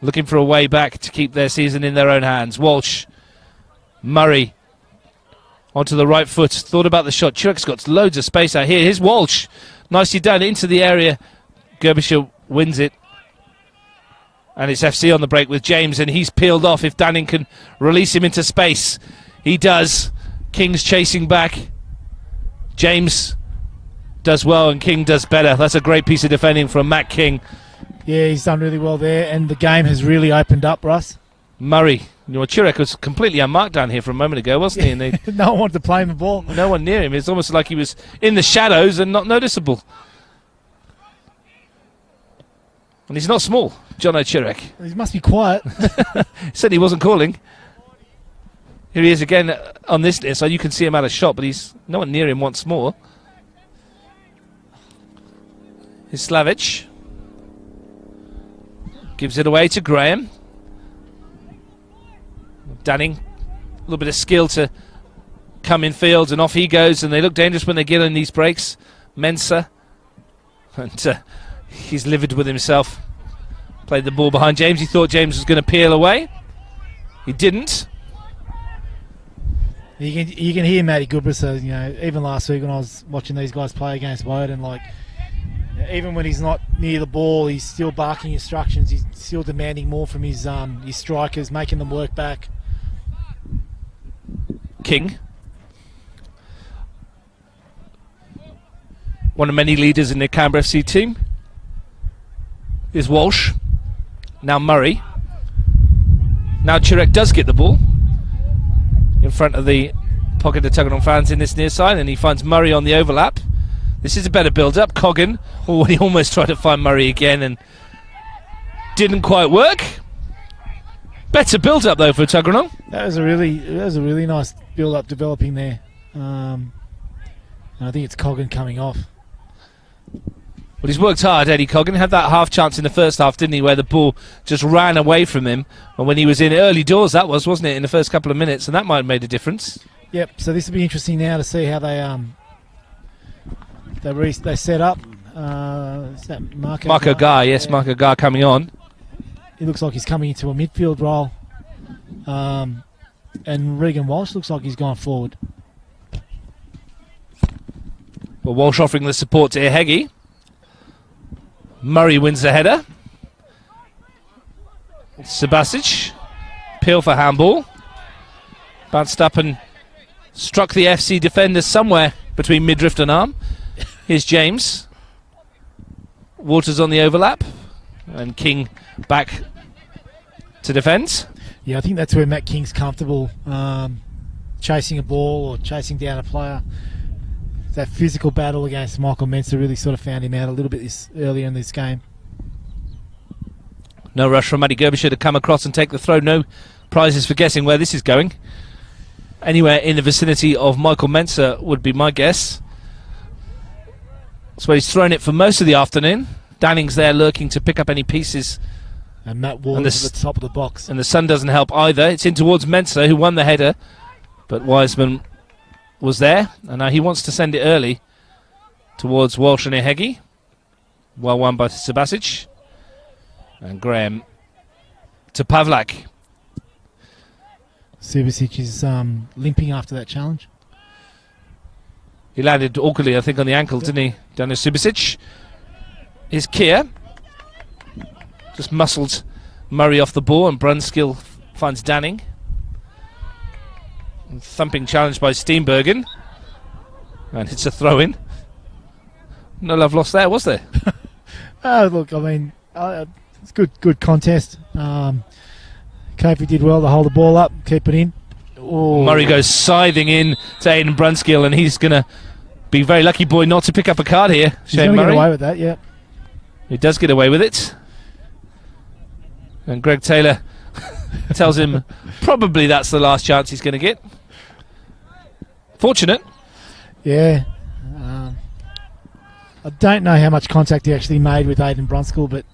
S1: Looking for a way back to keep their season in their own hands. Walsh. Murray. Onto the right foot. Thought about the shot. Turek's got loads of space out here. Here's Walsh. Nicely done into the area. Gerbischer wins it. And it's FC on the break with James, and he's peeled off if Danning can release him into space. He does. King's chasing back. James does well, and King does better. That's a great piece of defending from Matt King.
S2: Yeah, he's done really well there, and the game has really opened up, Russ.
S1: Murray Chirek was completely unmarked down here for a moment ago, wasn't he? And they,
S2: no one wanted to play him the ball.
S1: no one near him. It's almost like he was in the shadows and not noticeable. And he's not small, John O'Chirek.
S2: He must be quiet.
S1: Said he wasn't calling. Here he is again on this list, so you can see him out of shot, but he's no one near him once more. Here's Slavic. Gives it away to Graham. Danning, a little bit of skill to come in field, and off he goes, and they look dangerous when they get in these breaks. Mensah, and he's livid with himself. Played the ball behind James. He thought James was going to peel away. He didn't.
S2: You can hear Matty Goodbus, even last week when I was watching these guys play against Woden, even when he's not near the ball, he's still barking instructions. He's still demanding more from his strikers, making them work back.
S1: King, one of many leaders in the Canberra FC team, is Walsh. Now Murray. Now Chirek does get the ball in front of the pocket of Tuggeranong fans in this near side, and he finds Murray on the overlap. This is a better build-up. Coggin, he almost tried to find Murray again and didn't quite work. Better build-up though for Tuggeranong.
S2: That was a really nice build-up developing there. And I think it's Coggin coming off.
S1: Well, he's worked hard, Eddie Coggin. Had that half chance in the first half, didn't he, where the ball just ran away from him. And when he was in early doors, that wasn't it, in the first couple of minutes, and that might have made a difference.
S2: Yep, so this will be interesting now to see how they set up. Is that Marco
S1: Guy? Yes, yeah. Marco Guy coming on.
S2: He looks like he's coming into a midfield role. And Regan Walsh looks like he's gone forward.
S1: Well, Walsh offering the support to Ihegi. Murray wins the header. Subasic. Peel for handball. Bounced up and struck the FC defender somewhere between midriff and arm. Here's James. Waters on the overlap. And King back to defend.
S2: Yeah, I think that's where Matt King's comfortable. Chasing a ball or chasing down a player. That physical battle against Michael Mensah really sort of found him out a little bit earlier in this game.
S1: No rush from Matty Gerbisher to come across and take the throw. No prizes for guessing where this is going. Anywhere in the vicinity of Michael Mensah would be my guess. So he's thrown it for most of the afternoon. Danning's there lurking to pick up any pieces.
S2: And Matt Waters at the top of the box. And
S1: the sun doesn't help either. It's in towards Mensah, who won the header. But Wiseman was there, and now he wants to send it early towards Walsh and Ihegi. Well won by Subasic. And Graham to Pavlak.
S2: Subasic is limping after that challenge.
S1: He landed awkwardly, I think, on the ankle, didn't he? Down to Subasic. Here's Keir. Just muscled Murray off the ball, and Brunskill finds Danning. Thumping challenge by Steenbergen, and it's a throw-in. No love lost there, was there?
S2: Look, I mean, it's good contest. Kofi did well to hold the ball up, keep it in.
S1: Ooh. Murray goes scything in to Aidan Brunskill, and he's going to be very lucky boy not to pick up a card here.
S2: He's going to get away with that, yeah.
S1: He does get away with it. And Greg Taylor tells him probably that's the last chance he's going to get. Fortunate.
S2: Yeah. I don't know how much contact he actually made with Aidan Brunskill, but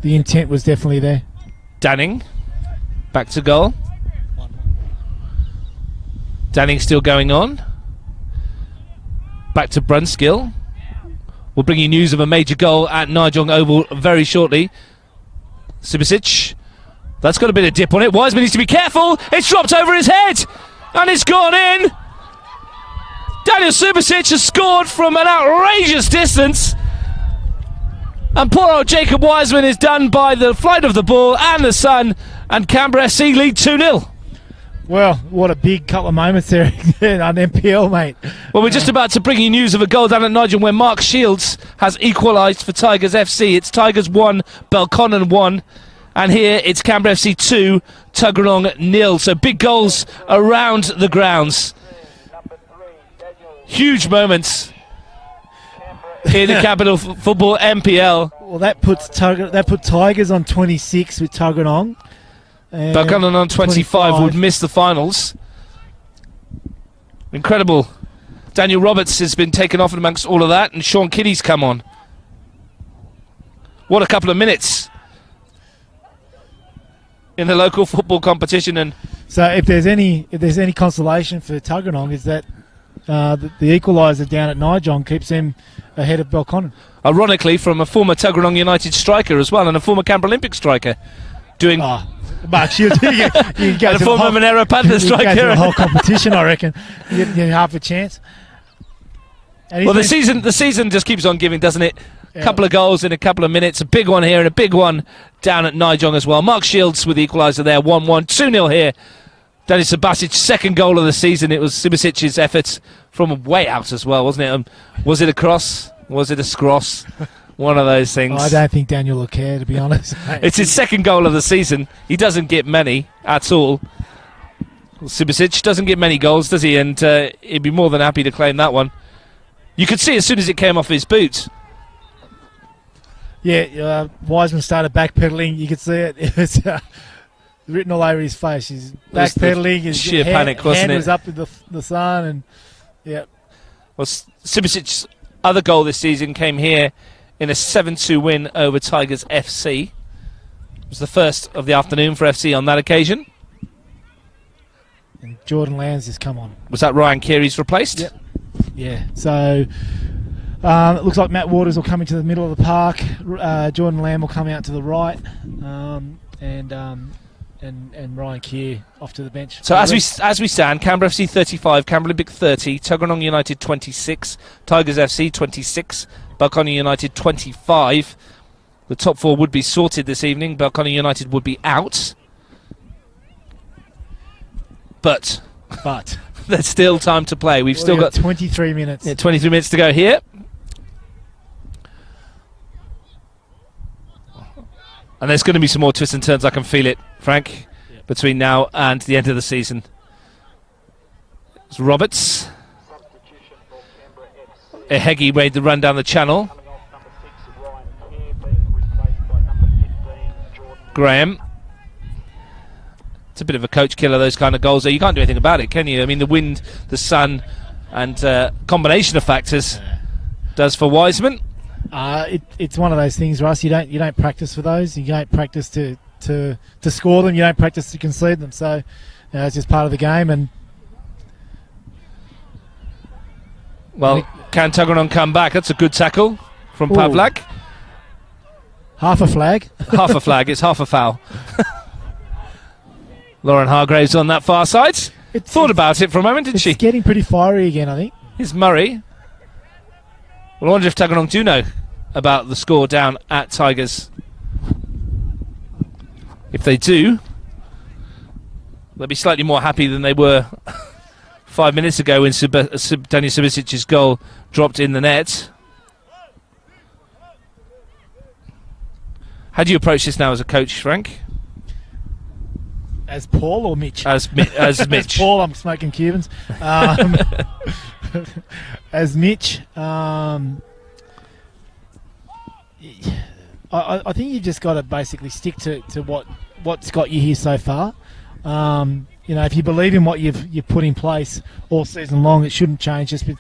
S2: the intent was definitely there.
S1: Danning back to goal. Danning still going on. Back to Brunskill. We'll bring you news of a major goal at Nigel Oval very shortly. Subasic. That's got a bit of dip on it. Wiseman needs to be careful. It's dropped over his head. And it's gone in. Daniel Subasic has scored from an outrageous distance. And poor old Jacob Wiseman is done by the flight of the ball and the sun. And Canberra FC lead 2-0.
S2: Well, what a big couple of moments there on MPL, mate.
S1: Well, we're just about to bring you news of a goal down at Nigel where Mark Shields has equalised for Tigers FC. It's Tigers 1, Belconnen 1. And here it's Canberra FC 2, Tuggeranong 0. So big goals around the grounds. Huge moments in the Capital Football MPL.
S2: Well, that put Tigers on 26 with Tuggeranong.
S1: Belconnen on 25 would miss the finals. Incredible. Daniel Roberts has been taken off amongst all of that, and Sean Kiddie's come on. What a couple of minutes in the local football competition. And
S2: so if there's any consolation for Tuggeranong, is that the equaliser down at Nijong keeps them ahead of Belconnen.
S1: Ironically, from a former Tuggeranong United striker as well, and a former Canberra Olympic striker, doing.
S2: Mark Shields, you can go
S1: and a former Monero Panther striker.
S2: Go to the whole competition, I reckon. You get half a chance.
S1: Well, the season just keeps on giving, doesn't it? A couple of goals in a couple of minutes, a big one here and a big one down at Nijong as well. Mark Shields with the equaliser there, 1-1, 2-0 here. Denis Subasic's second goal of the season. It was Subasic's effort from way out as well, wasn't it? Was it a cross? Was it a scross? One of those things.
S2: I don't think Daniel will care, to be honest.
S1: It's his second goal of the season. He doesn't get many at all. Subasic doesn't get many goals, does he? And he'd be more than happy to claim that one. You could see as soon as it came off his boot.
S2: Yeah, Wiseman started backpedaling. You could see it. It was written all over his face. He's backpedaling. His
S1: sheer panic, wasn't
S2: hand
S1: it?
S2: was up with the sun, and yeah.
S1: Well, Subasic's other goal this season came here in a 7-2 win over Tigers FC. It was the first of the afternoon for FC on that occasion.
S2: And Jordan Lands has come on.
S1: Was that Ryan Carey's replaced?
S2: Yep. Yeah. So it looks like Matt Waters will come into the middle of the park. Jordan Lamb will come out to the right, and Ryan Keir off to the bench.
S1: So as we stand, Canberra FC 35, Canberra Olympic 30, Tuggeranong United 26, Tigers FC 26, Belconnen United 25. The top four would be sorted this evening. Belconnen United would be out. But there's still time to play. We've still got
S2: 23 minutes.
S1: Yeah, 23 minutes to go here. And there's going to be some more twists and turns. I can feel it, Frank, between now and the end of the season. It's Roberts. Ehegi made the run down the channel. Graham. It's a bit of a coach killer, those kind of goals. You can't do anything about it, can you? I mean, the wind, the sun, and combination of factors does for Wiseman.
S2: It's one of those things, Russ. You don't practice for those. You don't practice to score them. You don't practice to concede them. So it's just part of the game. And
S1: well, can Tuggeranong come back? That's a good tackle from Pavlak.
S2: Half a flag.
S1: Half a flag. It's half a foul. Lauren Hargraves on that far side. Thought about it for a moment, didn't she?
S2: It's getting pretty fiery again, I think.
S1: Here's Murray. Well, I wonder if Tuggeranong do know about the score down at Tigers. If they do, they'll be slightly more happy than they were 5 minutes ago when Daniel Subasic's goal dropped in the net. How do you approach this now as a coach, Frank?
S2: As Paul or Mitch?
S1: As Mitch.
S2: As Paul, I'm smoking Cubans. As Mitch, I think you just got to basically stick to what's got you here so far. If you believe in what you've put in place all season long, it shouldn't change just with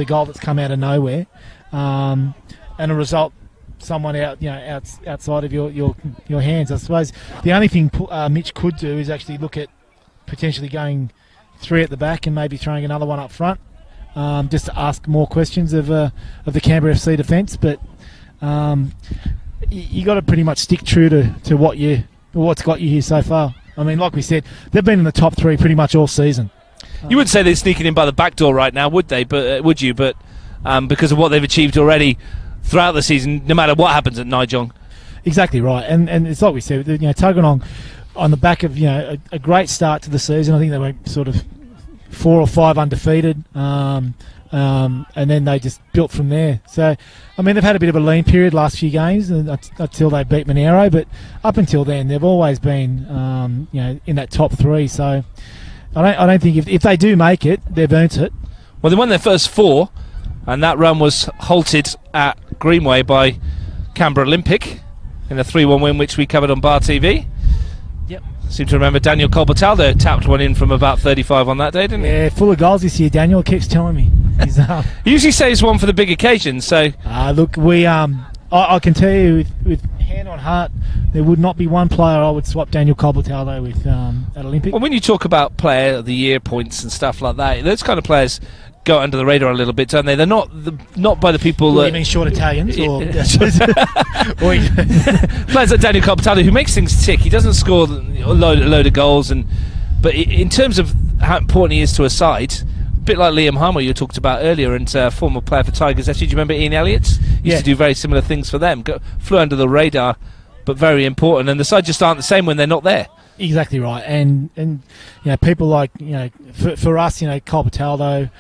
S2: a goal that's come out of nowhere, and a result someone outside of your hands. I suppose the only thing Mitch could do is actually look at potentially going 3 at the back and maybe throwing another one up front, just to ask more questions of the Canberra FC defence. But you got to pretty much stick true to what's got you here so far. I mean, like we said, they've been in the top 3 pretty much all season.
S1: You wouldn't say they're sneaking in by the back door right now, would they? But would you? But because of what they've achieved already throughout the season, no matter what happens at Nijong.
S2: Exactly right, and it's like we said, Tuggeranong on the back of a great start to the season. I think they were sort of 4 or 5 undefeated. and then they just built from there. So, I mean, they've had a bit of a lean period last few games until they beat Monero, but up until then, they've always been, in that top 3. So, I don't think if they do make it, they've earned it.
S1: Well, they won their first 4, and that run was halted at Greenway by Canberra Olympic in a 3-1 win, which we covered on Bar TV.
S2: Yep.
S1: Seem to remember Daniel Colbertaldo tapped one in from about 35 on that day, didn't he?
S2: Yeah, full of goals this year. Daniel keeps telling me. He's,
S1: he usually saves one for the big occasions. So
S2: look, I can tell you with hand on heart, there would not be one player I would swap Daniel Colbertaldo with at Olympic.
S1: Well, when you talk about player of the year points and stuff like that, those kind of players go under the radar a little bit, don't they? They're not by the people that...
S2: You mean short Italians? Or
S1: players like Daniel Colbertaldo, who makes things tick. He doesn't score a load of goals, but in terms of how important he is to a side, a bit like Liam Harmer you talked about earlier, and former player for Tigers FC. Do you remember Ian Elliott? Used to do very similar things for them. Flew under the radar, but very important. And the side just aren't the same when they're not there.
S2: Exactly right, and people like for us, Colbertaldo,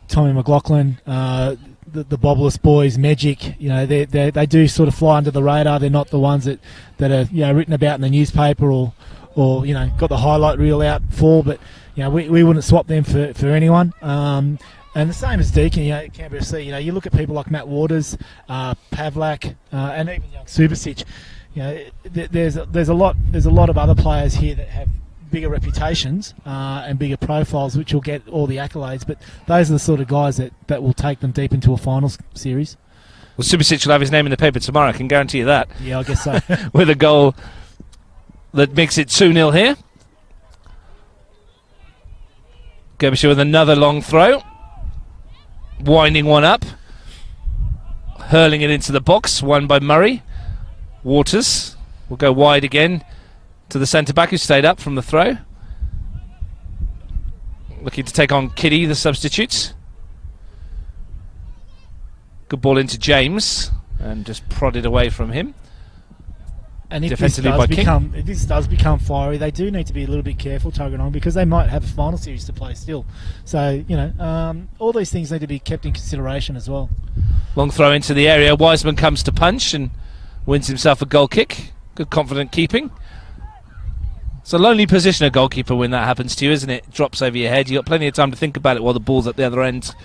S2: Tommy McLaughlin, the Bobbless boys, Magic, they do sort of fly under the radar. They're not the ones that are written about in the newspaper or got the highlight reel out for. But we wouldn't swap them for anyone. And the same as Deacon, Canberra FC. You look at people like Matt Waters, Pavlak, and even young Subasic. There's a lot of other players here that have bigger reputations and bigger profiles, which will get all the accolades. But those are the sort of guys that will take them deep into a finals series.
S1: Well, Subasic will have his name in the paper tomorrow. I can guarantee you that.
S2: Yeah, I guess so.
S1: With a goal that makes it 2-0 here. Derbyshire with another long throw, winding one up, hurling it into the box. Won by Murray. Waters will go wide again to the centre-back who stayed up from the throw. Looking to take on Kitty, the substitutes. Good ball into James and just prodded away from him.
S2: And if this does become fiery, they do need to be a little bit careful, Tuggeranong, because they might have a final series to play still. So, all these things need to be kept in consideration as well.
S1: Long throw into the area. Wiseman comes to punch and wins himself a goal kick. Good confident keeping. It's a lonely position, a goalkeeper, when that happens to you, isn't it? Drops over your head. You've got plenty of time to think about it while the ball's at the other end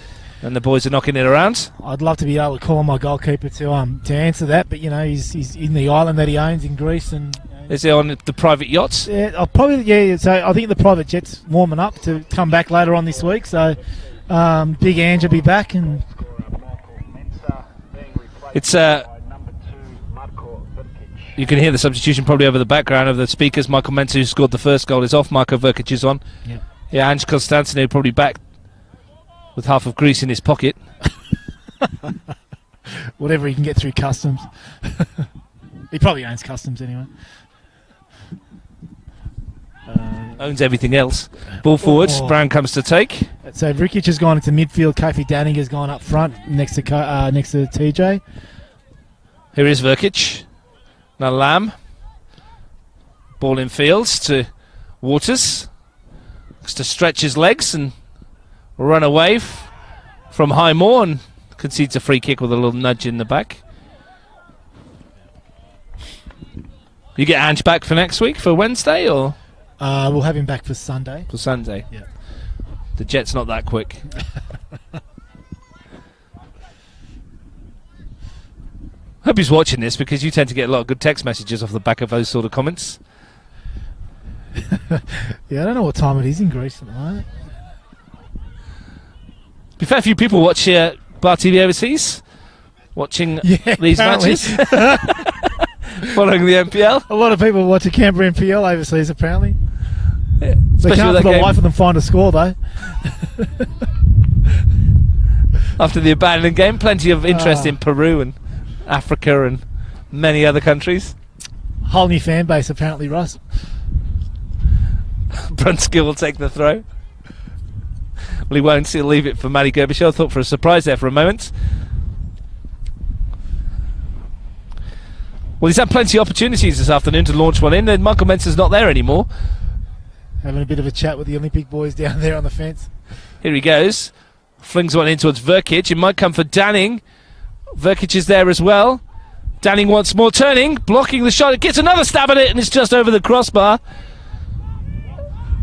S1: and the boys are knocking it around.
S2: I'd love to be able to call on my goalkeeper to answer that, but he's in the island that he owns in Greece, and
S1: is he on the private yachts?
S2: Yeah, So I think the private jet's warming up to come back later on this week. So Big Ange will be back, and
S1: it's you can hear the substitution probably over the background of the speakers. Michael Mensah, who scored the first goal, is off. Marko Vrkic is on. Yeah, Ange Constantino probably back with half of Greece in his pocket.
S2: Whatever he can get through customs. He probably owns customs anyway.
S1: Owns everything else. Ball forwards. Brown comes to take.
S2: So Vrkic has gone into midfield. Kofi Danning has gone up front next to TJ.
S1: Here is Vrkic. Now Lamb. Ball in fields to Waters. Looks to stretch his legs and run away from Highmore and concedes a free kick with a little nudge in the back. You get Ange back for next week, for Wednesday, or?
S2: We'll have him back for Sunday.
S1: For Sunday?
S2: Yeah.
S1: The jet's not that quick. Hope he's watching this, because you tend to get a lot of good text messages off the back of those sort of comments.
S2: Yeah, I don't know what time it is in Greece at the moment.
S1: Be fair, a few people watch Bar TV overseas, watching these matches, following the NPL.
S2: A lot of people watch a Canberra NPL overseas, apparently.
S1: Yeah,
S2: they can't for the life of them find a score, though.
S1: After the abandoned game, plenty of interest in Peru and Africa and many other countries.
S2: Whole new fan base, apparently, Russ.
S1: Brunskill will take the throw. Well, he won't. He'll leave it for Matty Gerbisher. I thought for a surprise there for a moment. Well, he's had plenty of opportunities this afternoon to launch one in, and Michael Mensah's not there anymore.
S2: Having a bit of a chat with the Olympic boys down there on the fence.
S1: Here he goes. Flings one in towards Verkic. It might come for Danning. Verkic is there as well. Danning once more turning, blocking the shot. It gets another stab at it, and it's just over the crossbar.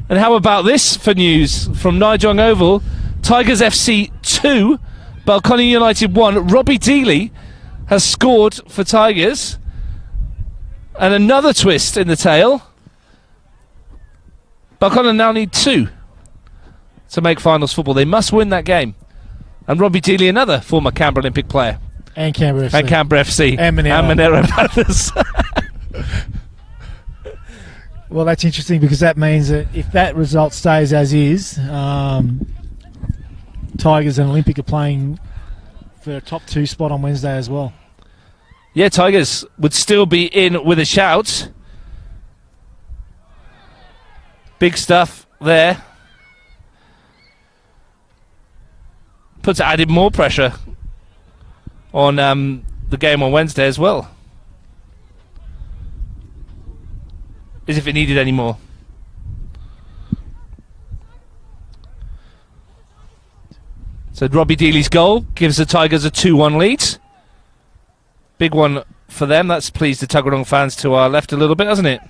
S1: And how about this for news from Nijong Oval? Tigers FC 2, Balcony United 1. Robbie Dealey has scored for Tigers. And another twist in the tail. Balcony now need 2 to make finals football. They must win that game. And Robbie Dealey, another former Canberra Olympic player.
S2: And Canberra FC.
S1: And Canberra FC.
S2: And
S1: Monero Brothers.
S2: Well, that's interesting because that means that if that result stays as is, Tigers and Olympic are playing for a top 2 spot on Wednesday as well.
S1: Yeah, Tigers would still be in with a shout. Big stuff there. Puts added more pressure on the game on Wednesday as well. As if it needed any more. So Robbie Dealey's goal gives the Tigers a 2-1 lead. Big one for them. That's pleased the Tuggeranong fans to our left a little bit, hasn't it?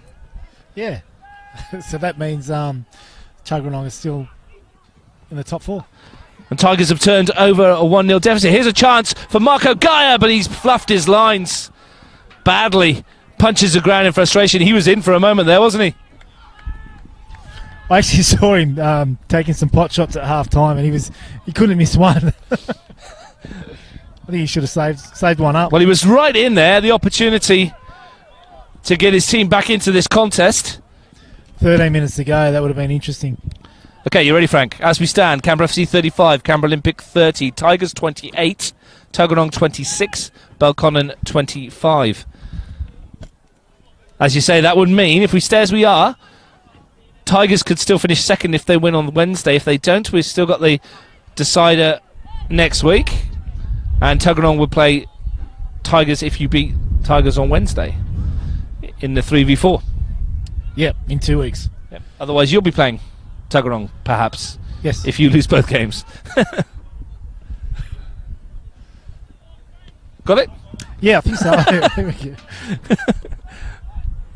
S1: Yeah.
S2: So that means Tuggeranong is still in the top 4.
S1: And Tigers have turned over a 1-0 deficit. Here's a chance for Marco Gaia, but he's fluffed his lines badly. Punches the ground in frustration. He was in for a moment there, wasn't he?
S2: I actually saw him taking some pot shots at half time, and he couldn't miss one. I think he should have saved one up.
S1: Well, he was right in there, the opportunity to get his team back into this contest.
S2: 13 minutes to go, that would have been interesting.
S1: Okay, you ready, Frank? As we stand, Canberra FC 35, Canberra Olympic 30, Tigers 28, Tuggeranong 26, Belconnen 25. As you say, that would mean, if we stay as we are, Tigers could still finish second if they win on Wednesday. If they don't, we've still got the decider next week. And Tuggeranong would play Tigers if you beat Tigers on Wednesday in the 3v4.
S2: Yep, in 2 weeks.
S1: Yep. Otherwise, you'll be playing Tuggeranong, perhaps.
S2: Yes.
S1: If you lose both games. Got it?
S2: Yeah, I think so.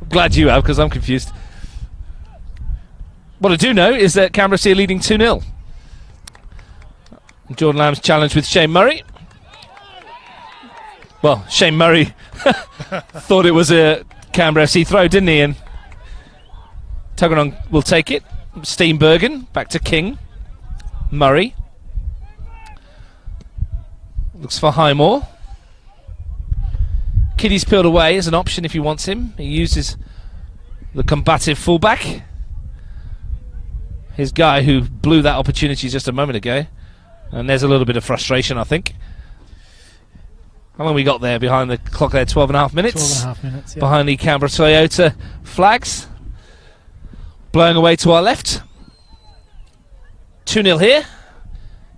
S1: Glad you have, because I'm confused. What I do know is that Canberra FC are leading 2-0. Jordan Lamb's challenge with Shane Murray. Well, Shane Murray thought it was a Canberra FC throw, didn't he? And Tuggeranong will take it. Steenbergen back to King. Murray looks for Highmore. Kiddy's peeled away as an option if he wants him. He uses the combative fullback, his guy who blew that opportunity just a moment ago. And there's a little bit of frustration, I think. How long we got there behind the clock there? 12.5 minutes.
S2: 12.5 minutes, yeah.
S1: Behind the Canberra Toyota flags. Blowing away to our left. 2-0 here.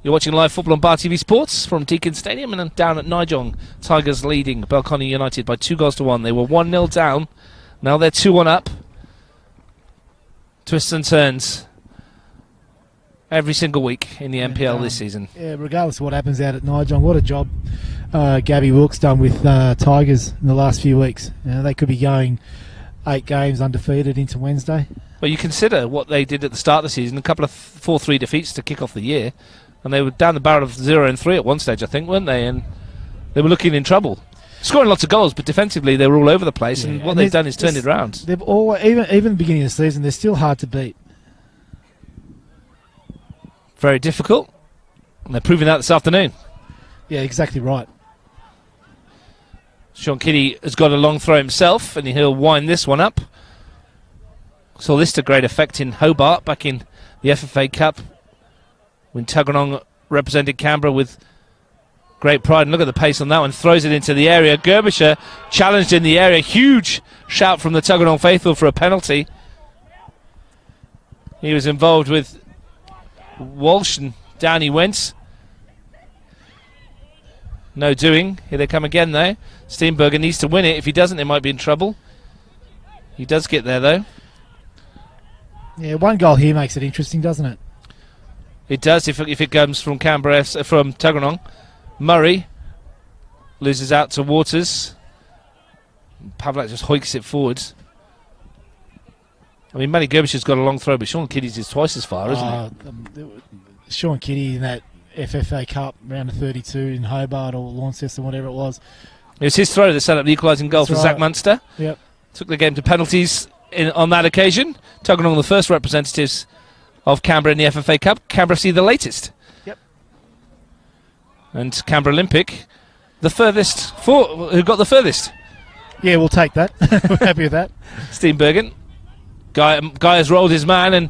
S1: You're watching live football on Bar TV Sports from Deakin Stadium, and down at Nijong, Tigers leading Belconnen United by 2-1. They were 1-0 down. Now they're 2-1 up. Twists and turns every single week in the NPL this season.
S2: Yeah, regardless of what happens out at Nijong, what a job Gabby Wilkes done with Tigers in the last few weeks. They could be going 8 games undefeated into Wednesday.
S1: Well, you consider what they did at the start of the season, a couple of 4-3 defeats to kick off the year, and they were down the barrel of 0-3 at one stage, I think, weren't they? And they were looking in trouble. Scoring lots of goals, but defensively they were all over the place, and what they've done is turned it around.
S2: They've always, even the beginning of the season, they're still hard to beat.
S1: Very difficult, and they're proving that this afternoon.
S2: Yeah, exactly right.
S1: Sean Kiddie has got a long throw himself, and he'll wind this one up. Saw this to great effect in Hobart back in the FFA Cup when Tuggeranong represented Canberra with great pride. And look at the pace on that one. Throws it into the area. Gerbisher challenged in the area. Huge shout from the Tuggeranong faithful for a penalty. He was involved with Walsh, and down he went. No doing. Here they come again, though. Steenbergen needs to win it. If he doesn't, they might be in trouble. He does get there, though.
S2: Yeah, one goal here makes it interesting, doesn't it?
S1: It does if it comes from Canberra, from Tuggeranong. Murray loses out to Waters. Pavlak just hoiks it forward. I mean, Manny Gerbish's got a long throw, but Sean Kiddie's is twice as far, isn't it?
S2: Sean Kiddie in that FFA Cup round of 32 in Hobart or Launceston, whatever it was.
S1: It was his throw that set up the equalising goal for Zach Munster.
S2: Yep.
S1: Took the game to penalties on that occasion. Tuggeranong the first representatives of Canberra in the FFA Cup. Canberra FC the latest.
S2: Yep.
S1: And Canberra Olympic the furthest. Who got the furthest?
S2: Yeah, we'll take that. We're happy with that.
S1: Steenbergen. Guy has rolled his man, and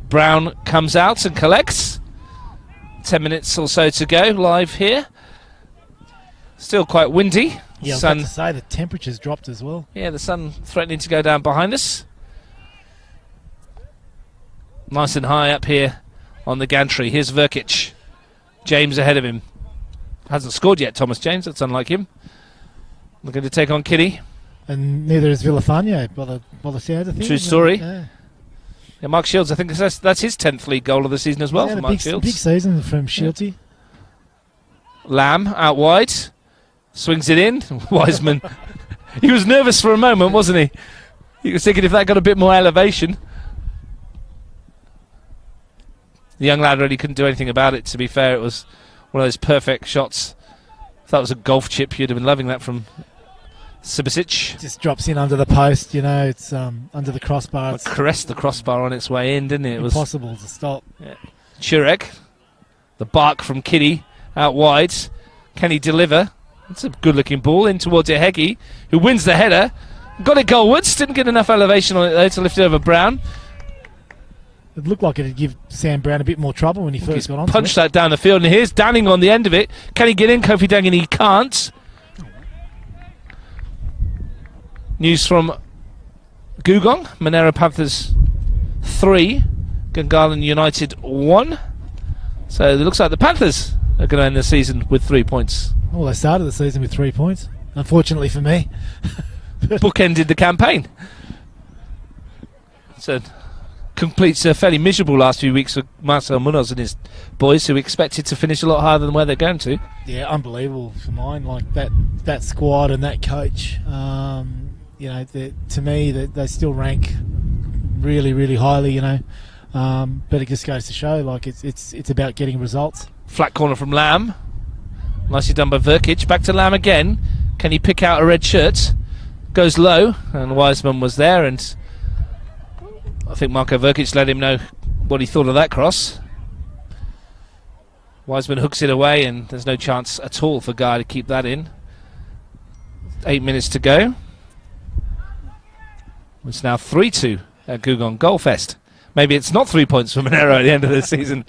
S1: Brown comes out and collects. 10 minutes or so to go live here. Still quite windy.
S2: Yeah, I was about to say the temperature's dropped as well.
S1: Yeah, the sun threatening to go down behind us. Nice and high up here on the gantry. Here's Verkic. James ahead of him. Hasn't scored yet, Thomas James. That's unlike him. Looking to take on Kiddie.
S2: And neither is Villafania by the sound of things.
S1: True story.
S2: Yeah.
S1: Yeah, Mark Shields, I think that's his 10th league goal of the season as well for Mark Shields.
S2: Big season from Shieldsy.
S1: Yeah. Lamb out wide. Swings it in. Wiseman. He was nervous for a moment, wasn't he? He was thinking if that got a bit more elevation. The young lad really couldn't do anything about it, to be fair. It was one of those perfect shots. If that was a golf chip, you'd have been loving that from Subasic.
S2: Just drops in under the post, it's under the crossbar.
S1: It caressed the crossbar on its way in, didn't it? It was
S2: impossible to stop.
S1: Yeah. Chirek, the bark from Kiddie out wide. Can he deliver? It's a good-looking ball in towards Ehegi, who wins the header. Got it goalwards. Didn't get enough elevation on it, though, to lift it over Brown.
S2: It looked like it'd give Sam Brown a bit more trouble when he first got on.
S1: Punched that down the field, and here's Danning on the end of it. Can he get in? Kofi Dangan, he can't. News from Gugong. Monero Panthers 3, Gungahlin United 1. So it looks like the Panthers are going to end the season with 3 points.
S2: Well, they started the season with 3 points. Unfortunately for me.
S1: Bookended the campaign. So completes a fairly miserable last few weeks for Marcel Munoz and his boys, who expected to finish a lot higher than where they're going to.
S2: Yeah, unbelievable for mine. Like that squad and that coach. To me, they still rank really, really highly. But it just goes to show, like it's about getting results.
S1: Flat corner from Lamb. Nicely done by Verkic. Back to Lamb again. Can he pick out a red shirt? Goes low, and Wiseman was there, and I think Marko Verkic let him know what he thought of that cross. Wiseman hooks it away, and there's no chance at all for Guy to keep that in. 8 minutes to go. It's now 3-2 at Gugong Goalfest. Maybe it's not 3 points for Monero at the end of the season.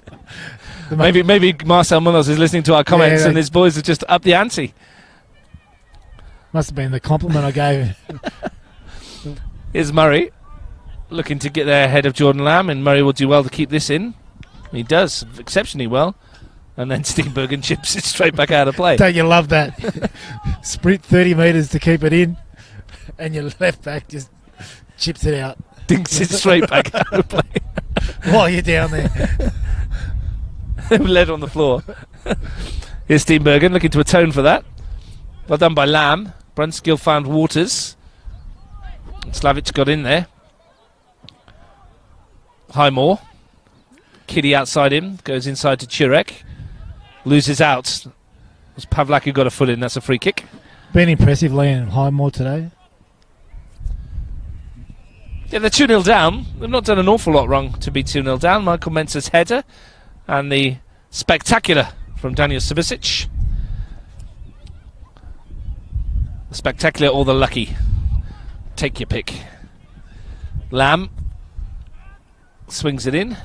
S1: Maybe Marcel Munoz is listening to our comments, and his boys have just upped the ante.
S2: Must have been the compliment I gave.
S1: Here's Murray, looking to get there ahead of Jordan Lamb, and Murray will do well to keep this in. He does exceptionally well. And then Steenbergen chips it straight back out of play.
S2: Don't you love that? Sprint 30 metres to keep it in, and your left back just chips it out.
S1: Dinks it straight back out of play.
S2: While you're down there.
S1: Lead on the floor. Here's Steenbergen looking to atone for that. Well done by Lamb. Brunskill found Waters. Slavic got in there. Highmore. Kiddie outside him. Goes inside to Chirek. Loses out. It was Pavlak who got a foot in. That's a free kick.
S2: Been impressive laying Highmore today.
S1: Yeah, they're 2-0 down. They've not done an awful lot wrong to be 2-0 down. Michael Mensah's header and the spectacular from Daniel Subasic. The spectacular or the lucky. Take your pick. Lamb swings it in.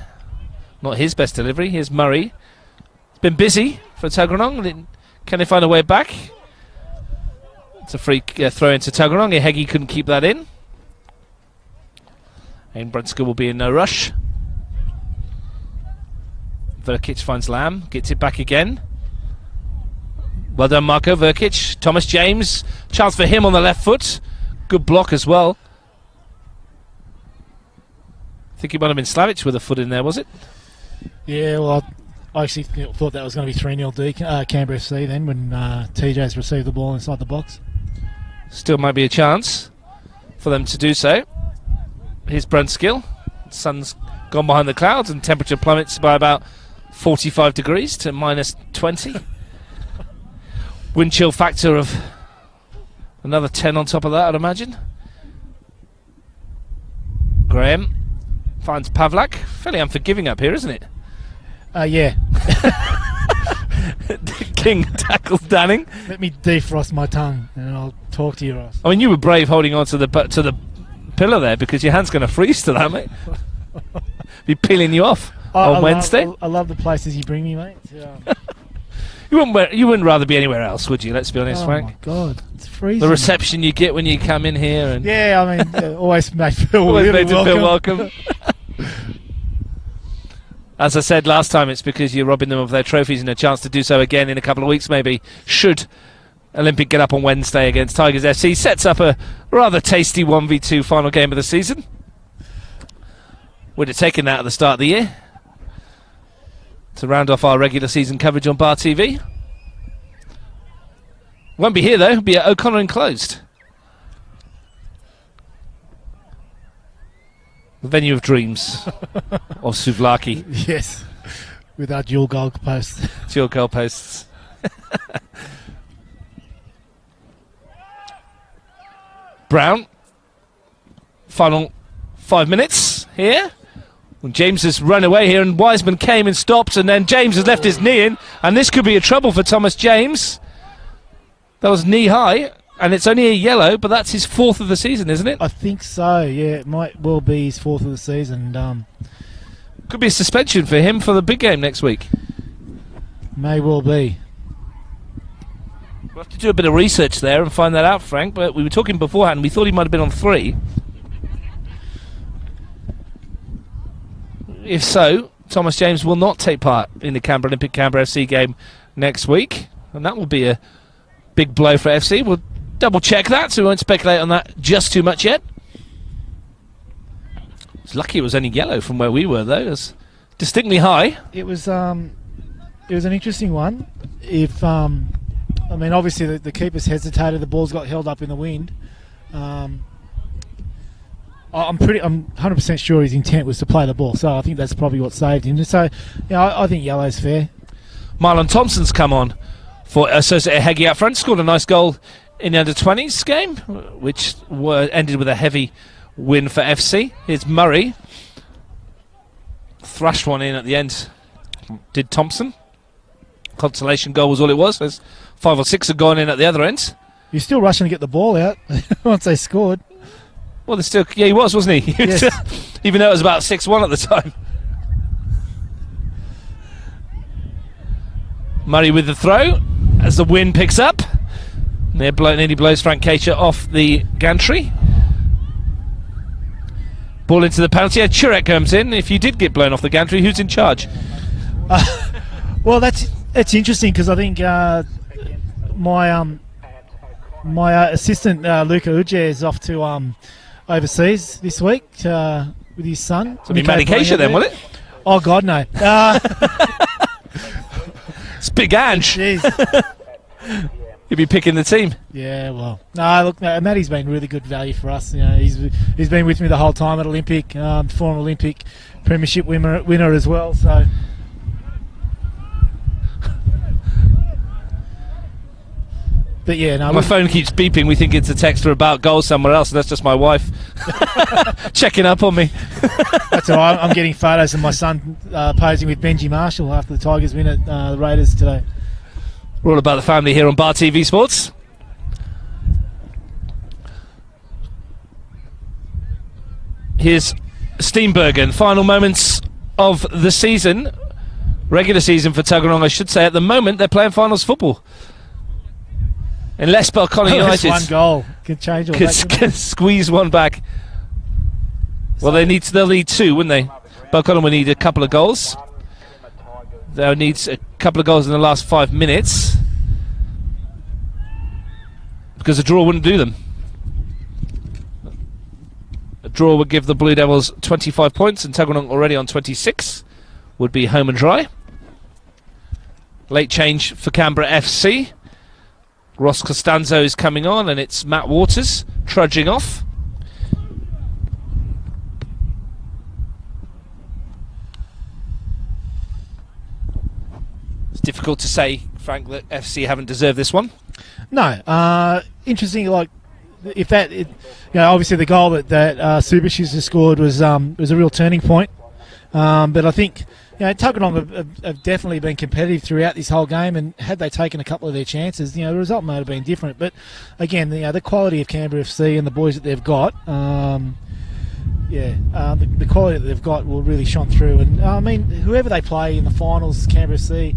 S1: Not his best delivery. Here's Murray. It's been busy for Tuggeranong. Can they find a way back? It's a free throw into Tuggeranong. Ehegi couldn't keep that in. And Brunskill will be in no rush. Verkic finds Lamb. Gets it back again. Well done, Marko Verkic. Thomas James. Chance for him on the left foot. Good block as well. I think it might have been Slavic with a foot in there, was it?
S2: Yeah, well, I actually thought that was going to be 3-0 Canberra FC then when TJ's received the ball inside the box.
S1: Still might be a chance for them to do so. Here's Brent Skill. Sun's gone behind the clouds and temperature plummets by about 45 degrees to minus 20. Wind chill factor of another 10 on top of that, I'd imagine. Graham finds Pavlak. Fairly unforgiving up here, isn't it?
S2: Yeah.
S1: King tackles Danning.
S2: Let me defrost my tongue and I'll talk to you, Ross.
S1: I mean, you were brave holding on to the pillar there because your hand's going to freeze to that, mate. Be peeling you off on Wednesday.
S2: I love the places you bring me, mate.
S1: You wouldn't rather be anywhere else, would you? Let's be honest, Frank.
S2: Oh my God, it's freezing.
S1: The reception you get when you come in here, and
S2: yeah, I mean, always made feel
S1: welcome. As I said last time, it's because you're robbing them of their trophies and a chance to do so again in a couple of weeks, maybe. Should Olympic get up on Wednesday against Tigers FC, sets up a rather tasty 1v2 final game of the season. We'd have taken that at the start of the year to round off our regular season coverage on Bar TV. Won't be here though, it'll be at O'Connor Enclosed. The venue of dreams of Souvlaki.
S2: Yes, with our dual goal posts.
S1: Dual goal posts. Brown. Final 5 minutes here. When James has run away here and Wiseman came and stopped, and then James has left his knee in, and this could be a trouble for Thomas James. That was knee high. And it's only a yellow, but that's his 4th of the season, isn't it?
S2: I think so, yeah. It might well be his 4th of the season.
S1: Could be a suspension for him for the big game next week.
S2: May well be.
S1: We'll have to do a bit of research there and find that out, Frank. But we were talking beforehand, we thought he might have been on 3. If so, Thomas James will not take part in the Olympic Canberra FC game next week. And that will be a big blow for FC. We'll double check that, so we won't speculate on that just too much yet. It's lucky it was only yellow from where we were, though. It was distinctly high.
S2: It was an interesting one. If I mean, obviously the keepers hesitated. The ball's got held up in the wind. I'm 100% sure his intent was to play the ball. So I think that's probably what saved him. So, yeah, I think yellow's fair.
S1: Marlon Thompson's come on for Associate Heggie up front. Scored a nice goal in the under-20s game, which ended with a heavy win for FC. Here's Murray. Thrashed one in at the end. Did Thompson. Consolation goal was all it was. There's 5 or 6 have gone in at the other end.
S2: You're still rushing to get the ball out once they scored.
S1: Well, there's still... Yeah, he was, wasn't he?
S2: Yes.
S1: Even though it was about 6-1 at the time. Murray with the throw as the wind picks up. Nearly blows Frank Keisha off the gantry. Ball into the penalty. Churek comes in. If you did get blown off the gantry, who's in charge?
S2: Well, that's interesting because I think my assistant Luca Uje is off to overseas this week with his son.
S1: So it'll be Matty Keisha then, will it?
S2: Oh God, no.
S1: It's Big Ange.
S2: Jeez.
S1: You'll be picking the team.
S2: Yeah, well, no, look, Matty's been really good value for us. You know, he's been with me the whole time at Olympic, former Olympic premiership winner as well. So, but yeah, no.
S1: My phone keeps beeping. We think it's a text or about goals somewhere else, and that's just my wife checking up on me.
S2: That's all right. I'm getting photos of my son posing with Benji Marshall after the Tigers win at the Raiders today.
S1: We're all about the family here on Bar TV Sports. Here's Steenbergen. Final moments of the season. Regular season for Tuggeranong, I should say. At the moment, they're playing finals football. Unless Belconnen United
S2: one goal can change all that.
S1: Can squeeze one back. Well, they'll need 2, wouldn't they? Belconnen will need a couple of goals. They'll need a couple of goals in the last 5 minutes because a draw wouldn't do them. A draw would give the Blue Devils 25 points, and Tuggeranong already on 26 would be home and dry. Late change for Canberra FC. Ross Costanzo is coming on, and it's Matt Waters trudging off. It's difficult to say, Frank, that FC haven't deserved this one.
S2: No. Interesting, like, if that, obviously the goal that Subasic has scored was a real turning point. But I think, Tuggeranong have definitely been competitive throughout this whole game, and had they taken a couple of their chances, the result might have been different. But again, the quality of Canberra FC and the boys that they've got, the quality that they've got will really shine through. And I mean, whoever they play in the finals, Canberra FC,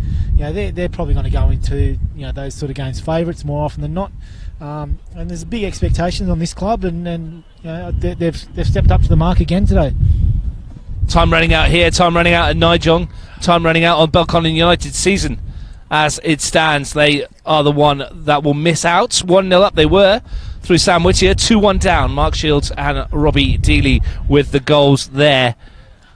S2: they're probably going to go into those sort of games favourites more often than not. And there's big expectations on this club, and they've stepped up to the mark again today.
S1: Time running out here, time running out at Nijong, time running out on Belconnen United season. As it stands, they are the one that will miss out. 1-0 up they were through Sam Whittier, 2-1 down. Mark Shields and Robbie Dealey with the goals there.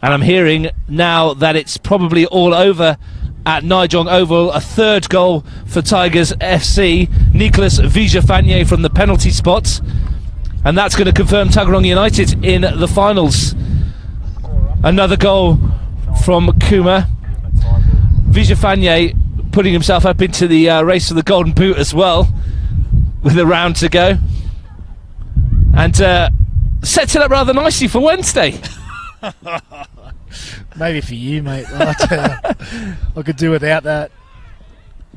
S1: And I'm hearing now that it's probably all over at Nijong Oval. A third goal for Tigers FC. Nicholas Vijafanye from the penalty spot. And that's going to confirm Tuggeranong United in the finals. Another goal from Kuma. Vijafanye putting himself up into the race for the Golden Boot as well, with a round to go. And sets it up rather nicely for Wednesday.
S2: Maybe for you, mate. I could do without that.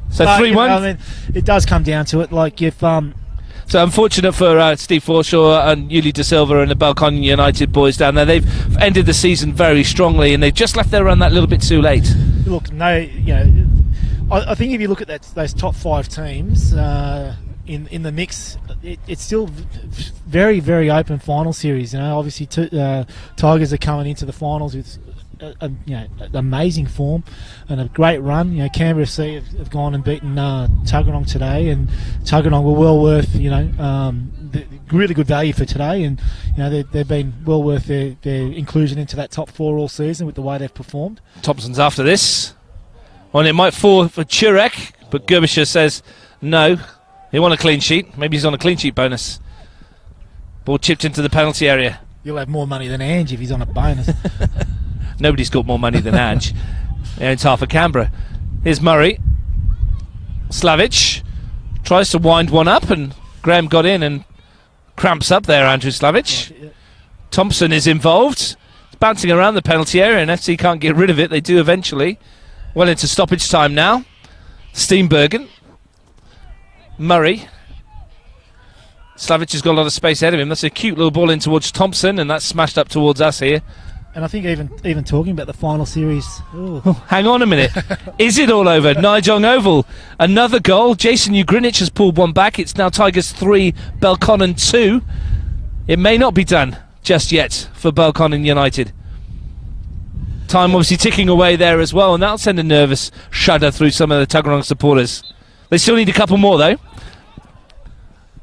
S1: So 3-1.
S2: I mean, it does come down to it. Like if
S1: So unfortunate for Steve Forshaw and Yuli De Silva and the Belconnen United boys down there. They've ended the season very strongly, and they've just left their run that little bit too late.
S2: Look, I think if you look at those top 5 teams in the mix, it's still very, very open final series. Obviously Tigers are coming into the finals with amazing form and a great run. Canberra FC have gone and beaten Tuggeranong today, and Tuggeranong were well worth really good value for today, and they've been well worth their inclusion into that top 4 all season with the way they've performed.
S1: Thompson's after this. Well, it might fall for Churek, but Gerbischer says no. He won a clean sheet. Maybe he's on a clean sheet bonus. Ball chipped into the penalty area.
S2: You'll have more money than Ange if he's on a bonus.
S1: Nobody's got more money than Ange. He owns half of Canberra. Here's Murray. Slavic tries to wind one up, and Graham got in and cramps up there, Andrew Slavic. Thompson is involved. It's bouncing around the penalty area, and FC can't get rid of it. They do eventually. Well into stoppage time now. Steenbergen. Murray. Slavic has got a lot of space ahead of him. That's a cute little ball in towards Thompson, and that's smashed up towards us here.
S2: And I think even talking about the final series...
S1: Hang on a minute. Is it all over? Nijong Oval. Another goal. Jason Ugrinich has pulled one back. It's now Tigers 3, Belconnen 2. It may not be done just yet for Belconnen United. Time obviously ticking away there as well, and that'll send a nervous shudder through some of the Tuggeranong supporters. They still need a couple more, though.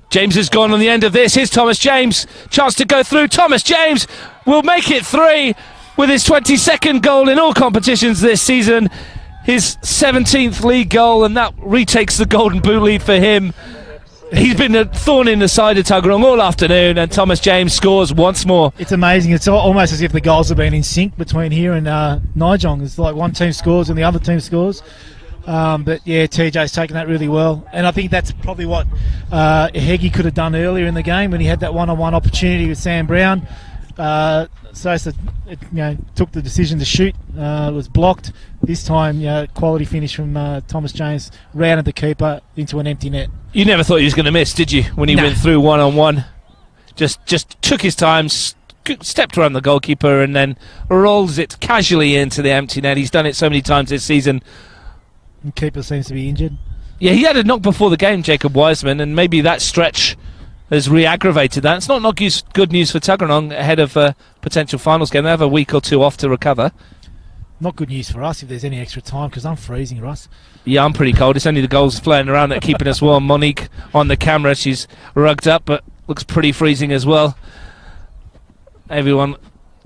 S1: James has gone on the end of this. Here's Thomas James. Chance to go through. Thomas James will make it 3 with his 22nd goal in all competitions this season. His 17th league goal, and that retakes the Golden Boot lead for him. He's been a thorn in the side of Tuggeranong all afternoon, and Thomas James scores once more.
S2: It's amazing. It's almost as if the goals have been in sync between here and Nijong. It's like one team scores and the other team scores. But yeah, TJ's taken that really well, and I think that's probably what Heggie could have done earlier in the game when he had that one-on-one opportunity with Sam Brown. Sosa took the decision to shoot, was blocked. This time, quality finish from Thomas James, rounded the keeper into an empty net.
S1: You never thought he was going to miss, did you, when he went through one-on-one? Just took his time, stepped around the goalkeeper, and then rolls it casually into the empty net. He's done it so many times this season.
S2: And keeper seems to be injured.
S1: Yeah, he had a knock before the game, Jacob Wiseman, and maybe that stretch has re-aggravated that. It's not good news for Tuggeranong ahead of a potential finals game. They have a week or two off to recover.
S2: Not good news for us if there's any extra time, because I'm freezing, Russ.
S1: Yeah, I'm pretty cold. It's only the goals floating around that are keeping us warm. Monique on the camera, she's rugged up, but looks pretty freezing as well. Everyone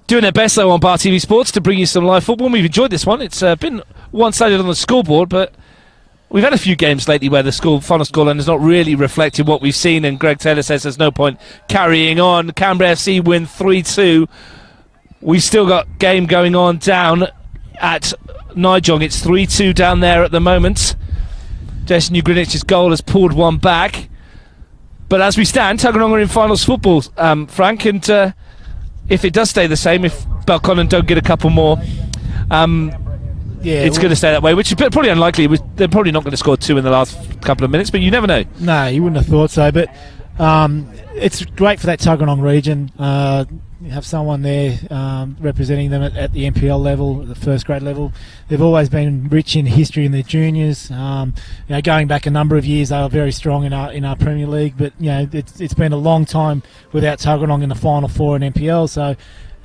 S1: doing their best, though, on Bar TV Sports to bring you some live football. We've enjoyed this one. It's been one-sided on the scoreboard, but We've had a few games lately where the final scoreline has not really reflected what we've seen, and Greg Taylor says there's no point carrying on. Canberra FC win 3-2. We've still got game going on down at Nijong. It's 3-2 down there at the moment. Jason Ugrinich's goal has pulled one back. But as we stand, Tuggeranong are in finals football, Frank, and if it does stay the same, if Belconnen don't get a couple more, it's going to stay that way, which is probably unlikely. They're probably not going to score 2 in the last couple of minutes, but you never know.
S2: No, you wouldn't have thought so, but it's great for that Tuggeranong region. You have someone there representing them at the NPL level, the first grade level. They've always been rich in history in their juniors. Going back a number of years, they were very strong in our Premier League, but it's been a long time without Tuggeranong in the Final Four in NPL. So,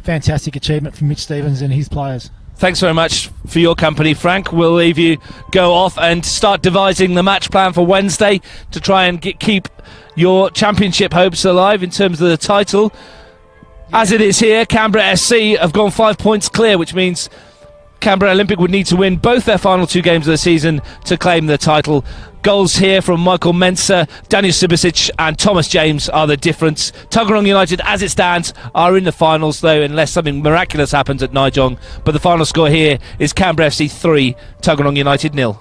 S2: fantastic achievement from Mitch Stevens and his players.
S1: Thanks very much for your company, Frank. We'll leave you go off and start devising the match plan for Wednesday to try and keep your championship hopes alive in terms of the title. As it is here, Canberra SC have gone 5 points clear, which means Canberra Olympic would need to win both their final 2 games of the season to claim the title. Goals here from Michael Mensah, Daniel Subasic and Thomas James are the difference. Tuggeranong United, as it stands, are in the finals, though, unless something miraculous happens at Nijong. But the final score here is Canberra FC 3, Tuggeranong United 0.